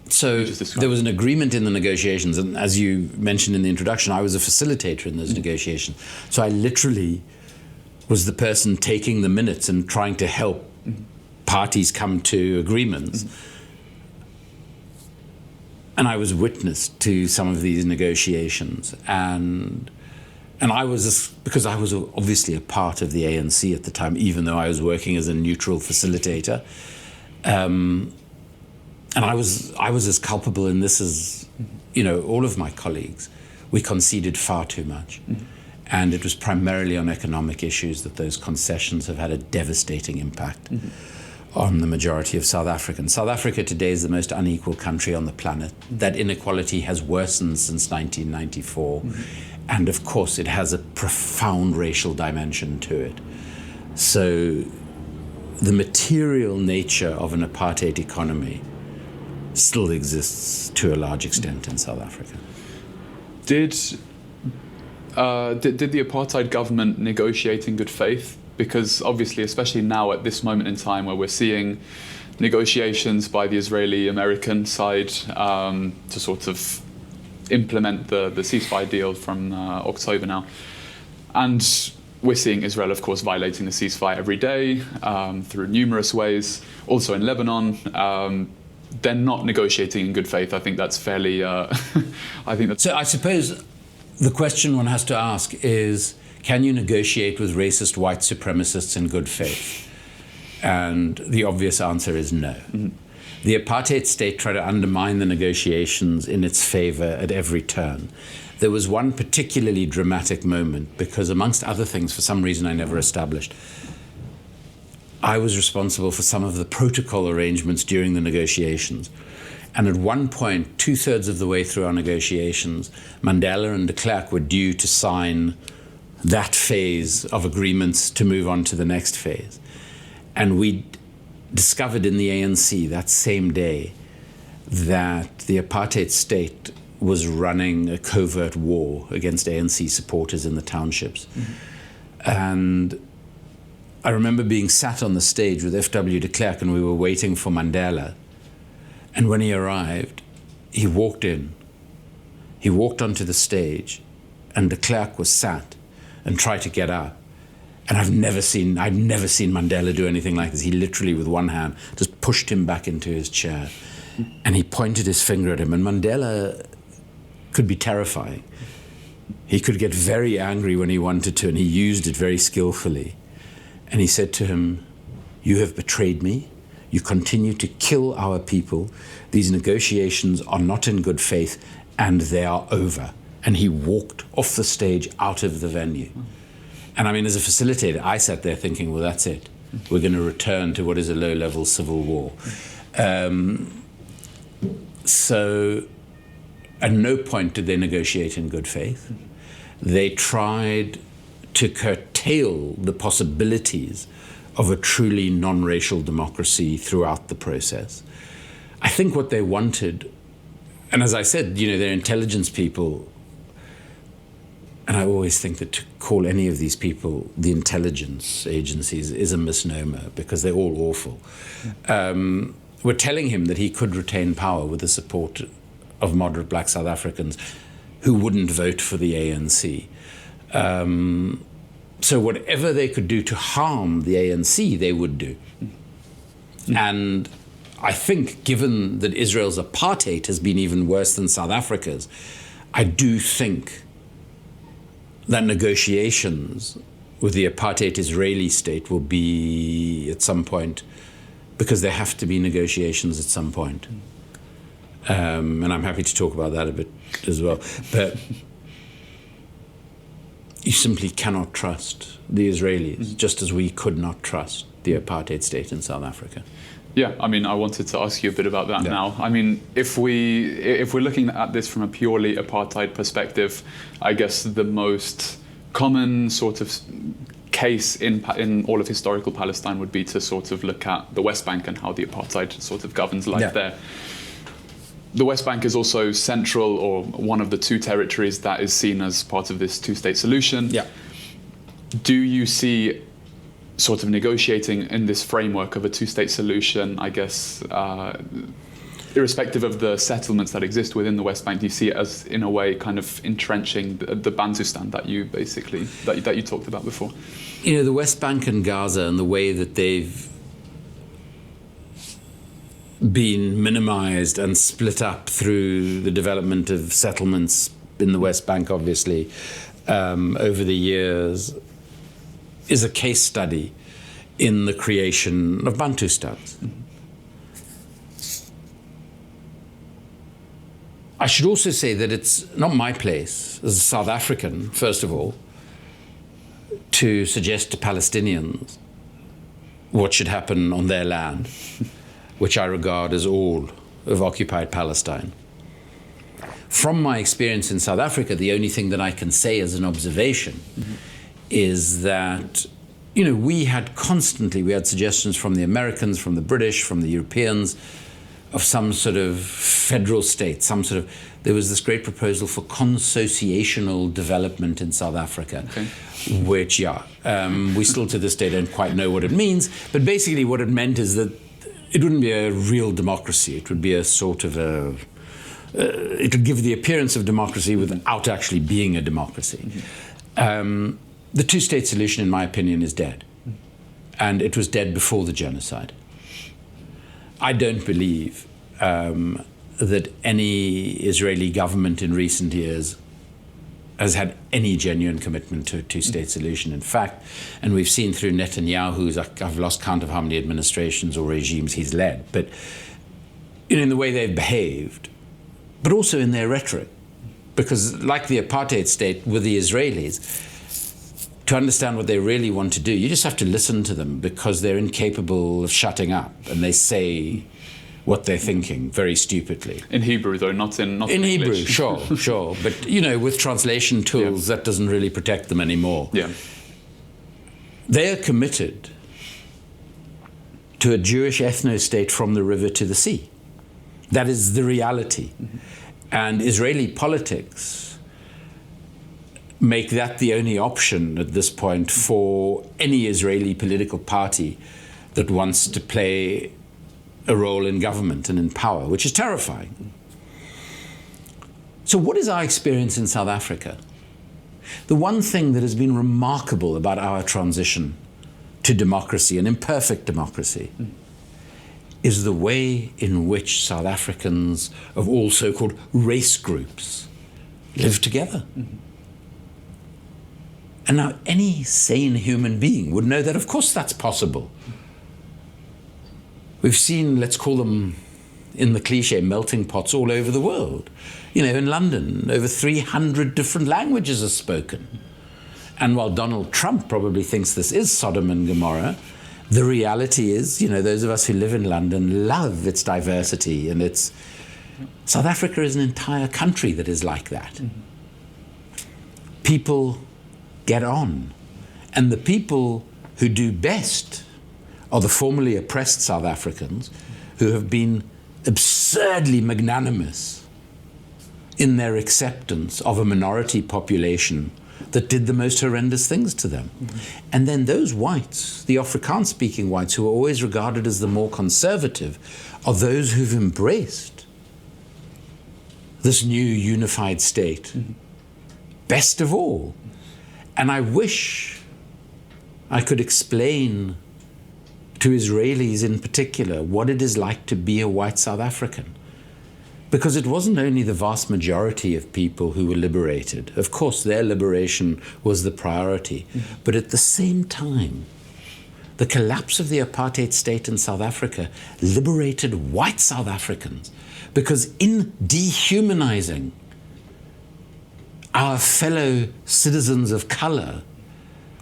Speaker 1: So there was an agreement in the negotiations, and as you mentioned in the introduction, I was a facilitator in those negotiations. So I literally was the person taking the minutes and trying to help parties come to agreements. And I was witness to some of these negotiations, and I was, because I was obviously a part of the ANC at the time, even though I was working as a neutral facilitator, and I was as culpable in this as, all of my colleagues. We conceded far too much, and it was primarily on economic issues that those concessions have had a devastating impact on the majority of South Africans. South Africa today is the most unequal country on the planet. That inequality has worsened since 1994. And of course, it has a profound racial dimension to it. So the material nature of an apartheid economy still exists to a large extent in South Africa.
Speaker 2: Did the apartheid government negotiate in good faith? Because obviously, especially now at this moment in time where we're seeing negotiations by the Israeli-American side to sort of implement the ceasefire deal from October now. And we're seeing Israel, of course, violating the ceasefire every day through numerous ways. Also in Lebanon, they're not negotiating in good faith. I think that's fairly... So I
Speaker 1: suppose the question one has to ask is, can you negotiate with racist white supremacists in good faith? And the obvious answer is no. The apartheid state tried to undermine the negotiations in its favor at every turn. There was one particularly dramatic moment because, amongst other things, for some reason I never established, I was responsible for some of the protocol arrangements during the negotiations. And at one point, 2/3 of the way through our negotiations, Mandela and de Klerk were due to sign that phase of agreements to move on to the next phase. And we discovered in the ANC that same day that the apartheid state was running a covert war against ANC supporters in the townships. And I remember being sat on the stage with F.W. de Klerk, and we were waiting for Mandela. And when he arrived, he walked in. He walked onto the stage, and de Klerk was sat and tried to get up. And I've never seen Mandela do anything like this. He literally, with one hand, just pushed him back into his chair. And he pointed his finger at him. And Mandela could be terrifying. He could get very angry when he wanted to, and he used it very skillfully. And he said to him, "You have betrayed me. You continue to kill our people. These negotiations are not in good faith, and they are over." And he walked off the stage out of the venue. And I mean, as a facilitator, I sat there thinking, well, that's it. We're going to return to what is a low-level civil war. So at no point did they negotiate in good faith. They tried to curtail the possibilities of a truly non-racial democracy throughout the process. I think what they wanted, and as I said, they're intelligence people, and I always think that to call any of these people the intelligence agencies is a misnomer because they're all awful. We're telling him that he could retain power with the support of moderate black South Africans who wouldn't vote for the ANC. So whatever they could do to harm the ANC, they would do. And I think, given that Israel's apartheid has been even worse than South Africa's, I do think that negotiations with the apartheid Israeli state will be at some point, because there have to be negotiations at some point. And I'm happy to talk about that a bit as well. But you simply cannot trust the Israelis, just as we could not trust the apartheid state in South Africa.
Speaker 2: Yeah, I mean, I wanted to ask you a bit about that now. I mean, if we're looking at this from a purely apartheid perspective, I guess the most common sort of case in all of historical Palestine would be to sort of look at the West Bank and how the apartheid sort of governs life there. The West Bank is also central, or one of the two territories that is seen as part of this two-state solution. Do you see sort of negotiating in this framework of a two-state solution, I guess, irrespective of the settlements that exist within the West Bank, do you see it as, in a way, kind of entrenching the Bantustan that you basically, that you talked about before?
Speaker 1: The West Bank and Gaza, and the way that they've been minimized and split up through the development of settlements in the West Bank, obviously, over the years, is a case study in the creation of Bantustans. I should also say that it's not my place as a South African, first of all, to suggest to Palestinians what should happen on their land, which I regard as all of occupied Palestine. From my experience in South Africa, the only thing that I can say as an observation is that, we had suggestions from the Americans, from the British, from the Europeans, of some sort of federal state, there was this great proposal for consociational development in South Africa, which, we still to this day don't quite know what it means, but basically what it meant is that it wouldn't be a real democracy. It would be a sort of it would give the appearance of democracy without actually being a democracy. The two-state solution, in my opinion, is dead. And it was dead before the genocide. I don't believe that any Israeli government in recent years has had any genuine commitment to a two-state solution. In fact, and we've seen through Netanyahu's, I've lost count of how many administrations or regimes he's led, but in the way they've behaved, but also in their rhetoric. Because like the apartheid state with the Israelis, to understand what they really want to do, you just have to listen to them, because they're incapable of shutting up, and they say what they're thinking very stupidly.
Speaker 2: In Hebrew, though, not in
Speaker 1: Hebrew,
Speaker 2: English.
Speaker 1: sure. But, with translation tools, that doesn't really protect them anymore.
Speaker 2: Yeah.
Speaker 1: They are committed to a Jewish ethno-state from the river to the sea. That is the reality. Mm-hmm. And Israeli politics make that the only option at this point for any Israeli political party that wants to play a role in government and in power, which is terrifying. So what is our experience in South Africa? The one thing that has been remarkable about our transition to democracy, an imperfect democracy, is the way in which South Africans of all so-called race groups live together. Mm-hmm. And now any sane human being would know that, of course, that's possible. We've seen, let's call them, in the cliche, melting pots all over the world. In London, over 300 different languages are spoken. And while Donald Trump probably thinks this is Sodom and Gomorrah, the reality is, those of us who live in London love its diversity, and South Africa is an entire country that is like that. Mm-hmm. People get on. And the people who do best are the formerly oppressed South Africans, who have been absurdly magnanimous in their acceptance of a minority population that did the most horrendous things to them. Mm-hmm. And then those whites, the Afrikaans-speaking whites, who are always regarded as the more conservative, are those who've embraced this new unified state, mm-hmm. best of all. And I wish I could explain to Israelis in particular what it is like to be a white South African. Because it wasn't only the vast majority of people who were liberated. Of course, their liberation was the priority. Mm-hmm. But at the same time, the collapse of the apartheid state in South Africa liberated white South Africans. Because in dehumanizing our fellow citizens of color,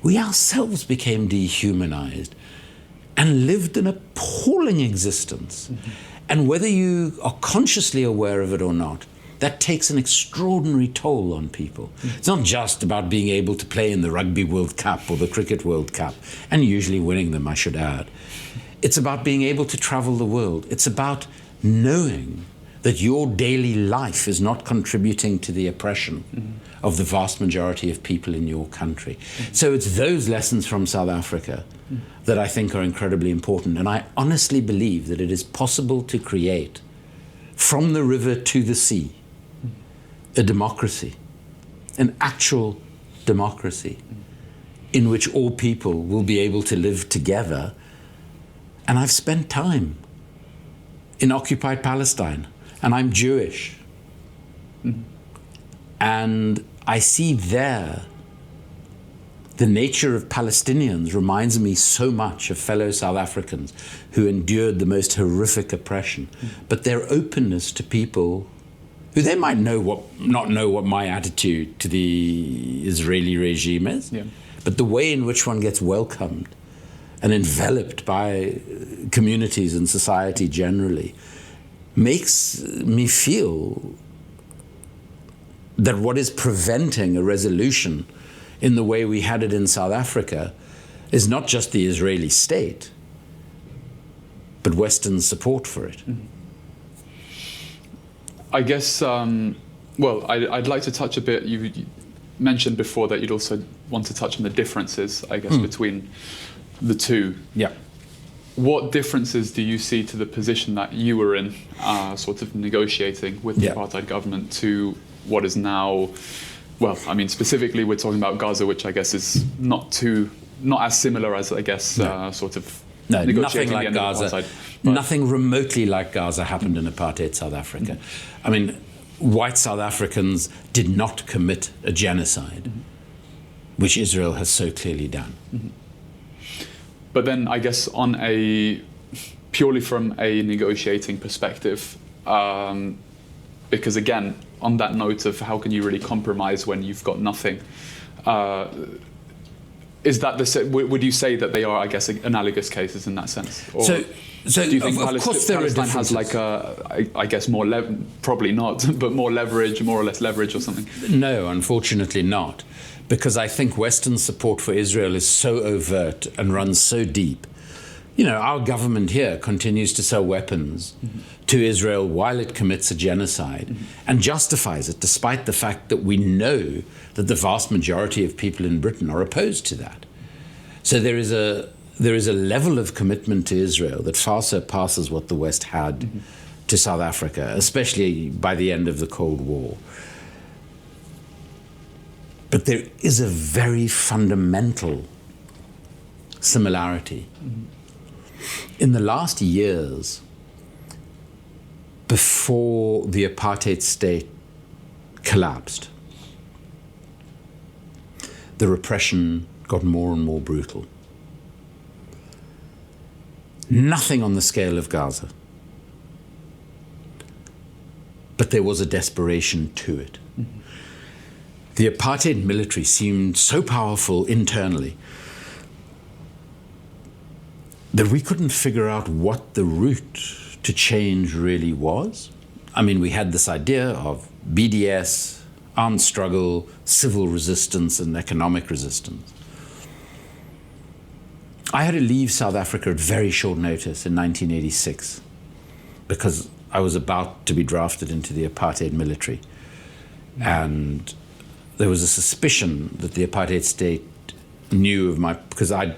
Speaker 1: we ourselves became dehumanized and lived an appalling existence. Mm-hmm. And whether you are consciously aware of it or not, that takes an extraordinary toll on people. Mm-hmm. It's not just about being able to play in the Rugby World Cup or the Cricket World Cup, and usually winning them, I should add. It's about being able to travel the world. It's about knowing that your daily life is not contributing to the oppression mm-hmm. of the vast majority of people in your country. Mm-hmm. So it's those lessons from South Africa mm-hmm. that I think are incredibly important. And I honestly believe that it is possible to create, from the river to the sea, a democracy, an actual democracy, in which all people will be able to live together. And I've spent time in occupied Palestine, and I'm Jewish. Mm-hmm. And I see there the nature of Palestinians reminds me so much of fellow South Africans who endured the most horrific oppression. Mm-hmm. But their openness to people who they might not know what my attitude to the Israeli regime is, yeah. but the way in which one gets welcomed and enveloped by communities and society generally makes me feel that what is preventing a resolution in the way we had it in South Africa is not just the Israeli state, but Western support for it. Mm-hmm.
Speaker 2: I guess, I'd like to touch a bit, you mentioned before that you'd also want to touch on the differences, I guess, between the two.
Speaker 1: Yeah.
Speaker 2: What differences do you see to the position that you were in, sort of negotiating with the apartheid government, to what is now, specifically we're talking about Gaza, which I guess is not as similar as, I guess, sort of
Speaker 1: no,
Speaker 2: negotiating
Speaker 1: nothing like
Speaker 2: the end of
Speaker 1: Gaza.
Speaker 2: apartheid.
Speaker 1: Nothing remotely like Gaza happened in apartheid South Africa. Mm-hmm. I mean, white South Africans did not commit a genocide, which Israel has so clearly done.
Speaker 2: Mm-hmm. But then, I guess, on a purely from a negotiating perspective, because again, on that note of how can you really compromise when you've got nothing, is that would you say that they are, I guess, analogous cases in that sense? Or
Speaker 1: So
Speaker 2: do you think
Speaker 1: of course there are
Speaker 2: Palestine has
Speaker 1: differences.
Speaker 2: I guess more probably not, but more or less leverage or something?
Speaker 1: No, unfortunately not, because I think Western support for Israel is so overt and runs so deep. You know, our government here continues to sell weapons to Israel while it commits a genocide and justifies it, despite the fact that we know that the vast majority of people in Britain are opposed to that. So there is a level of commitment to Israel that far surpasses what the West had to South Africa, especially by the end of the Cold War. But there is a very fundamental similarity. In the last years, before the apartheid state collapsed, the repression got more and more brutal. Nothing on the scale of Gaza, but there was a desperation to it. The apartheid military seemed so powerful internally that we couldn't figure out what the route to change really was. I mean, we had this idea of BDS, armed struggle, civil resistance, and economic resistance. I had to leave South Africa at very short notice in 1986 because I was about to be drafted into the apartheid military. And there was a suspicion that the apartheid state knew of because I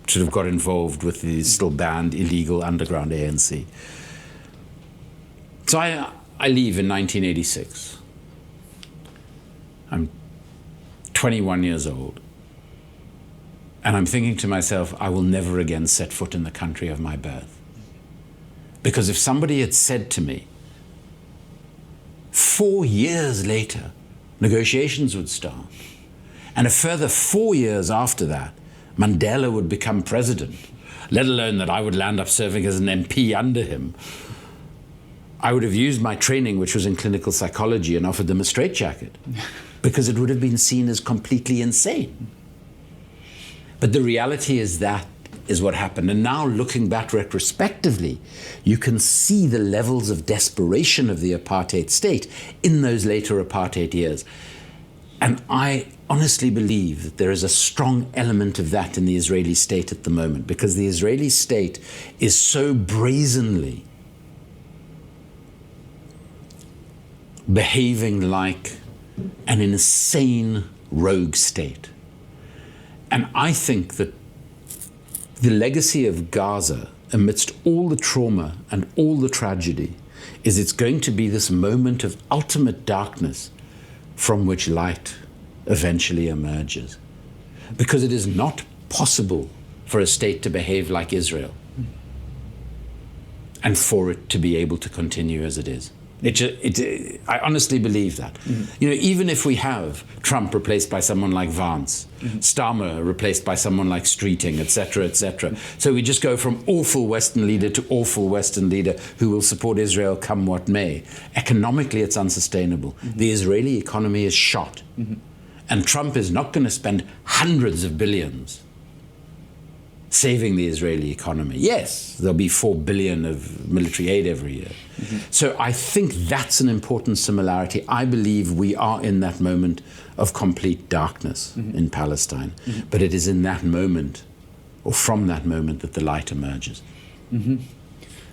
Speaker 1: sort of got involved with the still banned illegal underground ANC. So I leave in 1986. I'm 21 years old. And I'm thinking to myself, I will never again set foot in the country of my birth. Because if somebody had said to me, 4 years later, negotiations would start, and a further 4 years after that, Mandela would become president, let alone that I would land up serving as an MP under him, I would have used my training, which was in clinical psychology, and offered them a straitjacket, because it would have been seen as completely insane. But the reality is that is what happened. And now, looking back retrospectively, you can see the levels of desperation of the apartheid state in those later apartheid years. And I honestly believe that there is a strong element of that in the Israeli state at the moment, because the Israeli state is so brazenly behaving like an insane rogue state. And I think that the legacy of Gaza, amidst all the trauma and all the tragedy, is it's going to be this moment of ultimate darkness from which light eventually emerges. Because it is not possible for a state to behave like Israel and for it to be able to continue as it is. I honestly believe that. You know, even if we have Trump replaced by someone like Vance, Starmer replaced by someone like Streeting, etc., etc. So we just go from awful Western leader to awful Western leader who will support Israel come what may. Economically, it's unsustainable. The Israeli economy is shot. And Trump is not going to spend hundreds of billions saving the Israeli economy. Yes, there'll be $4 billion of military aid every year. So I think that's an important similarity. I believe we are in that moment of complete darkness in Palestine. But it is in that moment, or from that moment, that the light emerges.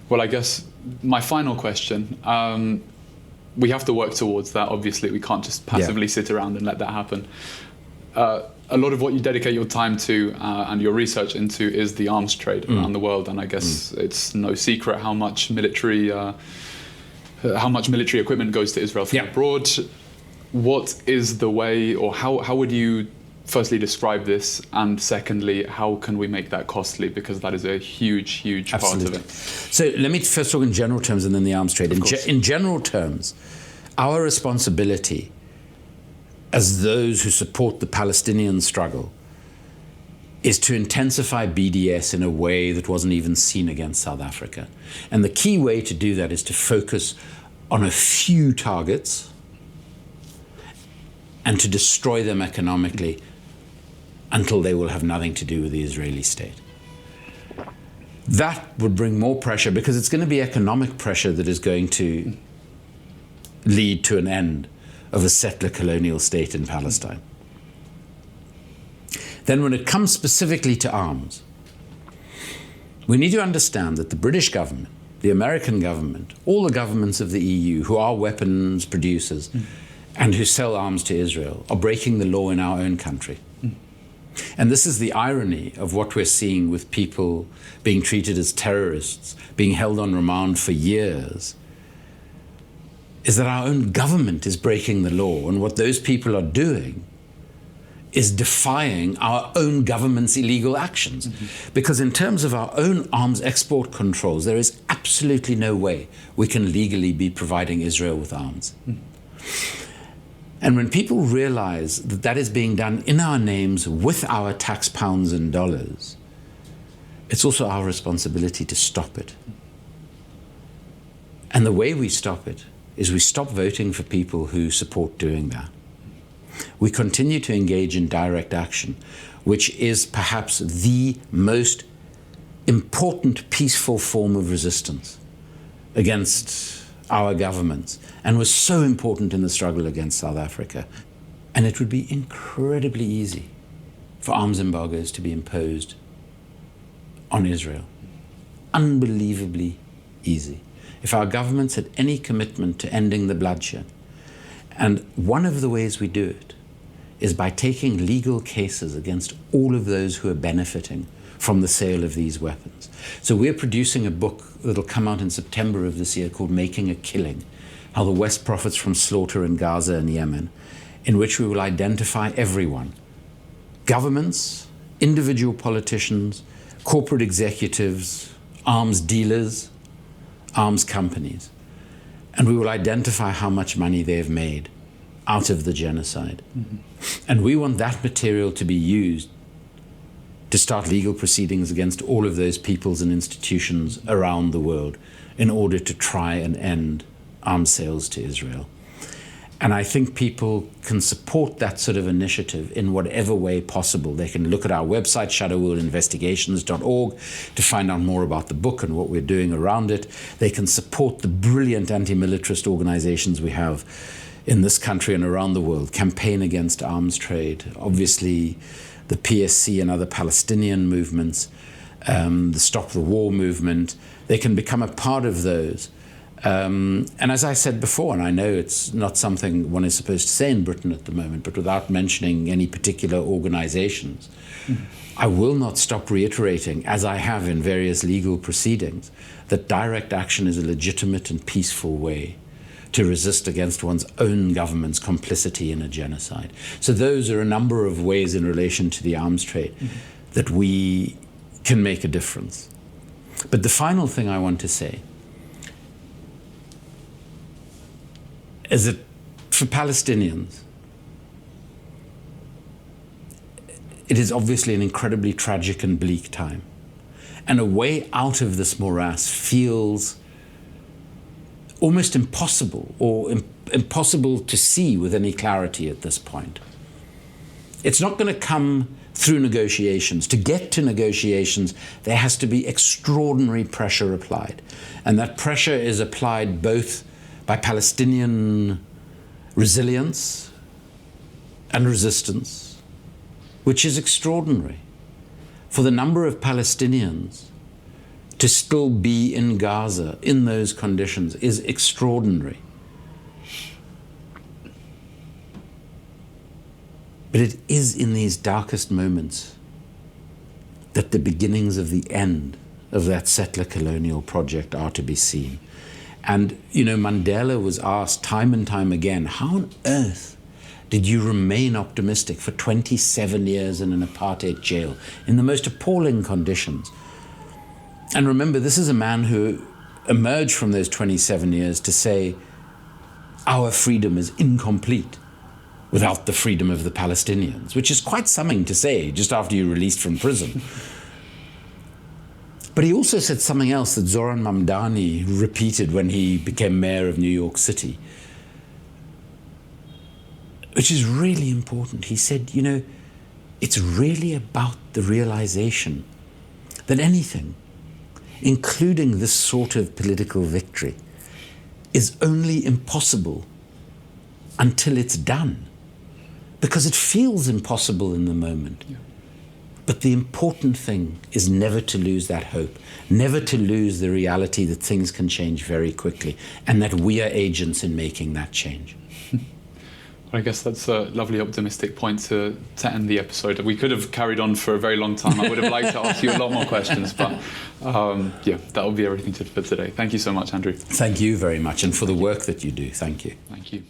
Speaker 2: Well, I guess my final question, we have to work towards that. Obviously, we can't just passively sit around and let that happen. A lot of what you dedicate your time to and your research into is the arms trade around the world, and I guess it's no secret how much military equipment goes to Israel from abroad. What is the way, or how would you firstly describe this, and secondly, how can we make that costly, because that is a huge part of it?
Speaker 1: So let me first talk in general terms and then the arms trade. In general terms, our responsibility as those who support the Palestinian struggle is to intensify BDS in a way that wasn't even seen against South Africa. And the key way to do that is to focus on a few targets and to destroy them economically until they will have nothing to do with the Israeli state. That would bring more pressure, because it's going to be economic pressure that is going to lead to an end of a settler colonial state in Palestine. Then when it comes specifically to arms, we need to understand that the British government, the American government, all the governments of the EU who are weapons producers and who sell arms to Israel are breaking the law in our own country. And this is the irony of what we're seeing with people being treated as terrorists, being held on remand for years, is that our own government is breaking the law, and what those people are doing is defying our own government's illegal actions. Because in terms of our own arms export controls, there is absolutely no way we can legally be providing Israel with arms. And when people realize that that is being done in our names with our tax pounds and dollars, it's also our responsibility to stop it. And the way we stop it is we stop voting for people who support doing that. We continue to engage in direct action, which is perhaps the most important peaceful form of resistance against our governments, and was so important in the struggle against South Africa. And it would be incredibly easy for arms embargoes to be imposed on Israel. Unbelievably easy. If our governments had any commitment to ending the bloodshed. And one of the ways we do it is by taking legal cases against all of those who are benefiting from the sale of these weapons. So we're producing a book that'll come out in September of this year called Making a Killing, How the West Profits from Slaughter in Gaza and Yemen, in which we will identify everyone, governments, individual politicians, corporate executives, arms dealers, arms companies, and we will identify how much money they have made out of the genocide. And we want that material to be used to start legal proceedings against all of those peoples and institutions around the world in order to try and end arms sales to Israel. And I think people can support that sort of initiative in whatever way possible. They can look at our website, shadowworldinvestigations.org, to find out more about the book and what we're doing around it. They can support the brilliant anti-militarist organizations we have in this country and around the world, Campaign Against Arms Trade, obviously the PSC and other Palestinian movements, the Stop the War movement. They can become a part of those. And as I said before, and I know it's not something one is supposed to say in Britain at the moment, but without mentioning any particular organizations, I will not stop reiterating, as I have in various legal proceedings, that direct action is a legitimate and peaceful way to resist against one's own government's complicity in a genocide. So those are a number of ways in relation to the arms trade that we can make a difference. But the final thing I want to say is that for Palestinians, it is obviously an incredibly tragic and bleak time. And a way out of this morass feels almost impossible, or impossible to see with any clarity at this point. It's not going to come through negotiations. To get to negotiations, there has to be extraordinary pressure applied. And that pressure is applied both by Palestinian resilience and resistance, which is extraordinary. For the number of Palestinians to still be in Gaza in those conditions is extraordinary. But it is in these darkest moments that the beginnings of the end of that settler colonial project are to be seen. And, you know, Mandela was asked time and time again, how on earth did you remain optimistic for 27 years in an apartheid jail in the most appalling conditions? And remember, this is a man who emerged from those 27 years to say, our freedom is incomplete without the freedom of the Palestinians, which is quite something to say just after you're released from prison. But he also said something else that Zoran Mamdani repeated when he became mayor of New York City, which is really important. He said, you know, it's really about the realization that anything, including this sort of political victory, is only impossible until it's done. Because it feels impossible in the moment. Yeah. But the important thing is never to lose that hope, never to lose the reality that things can change very quickly and that we are agents in making that change.
Speaker 2: I guess that's a lovely optimistic point to end the episode. We could have carried on for a very long time. I would have liked to ask you a lot more questions, but yeah, that will be everything for today. Thank you so much, Andrew.
Speaker 1: Thank you very much, and for the work that you do. Thank you.
Speaker 2: Thank you.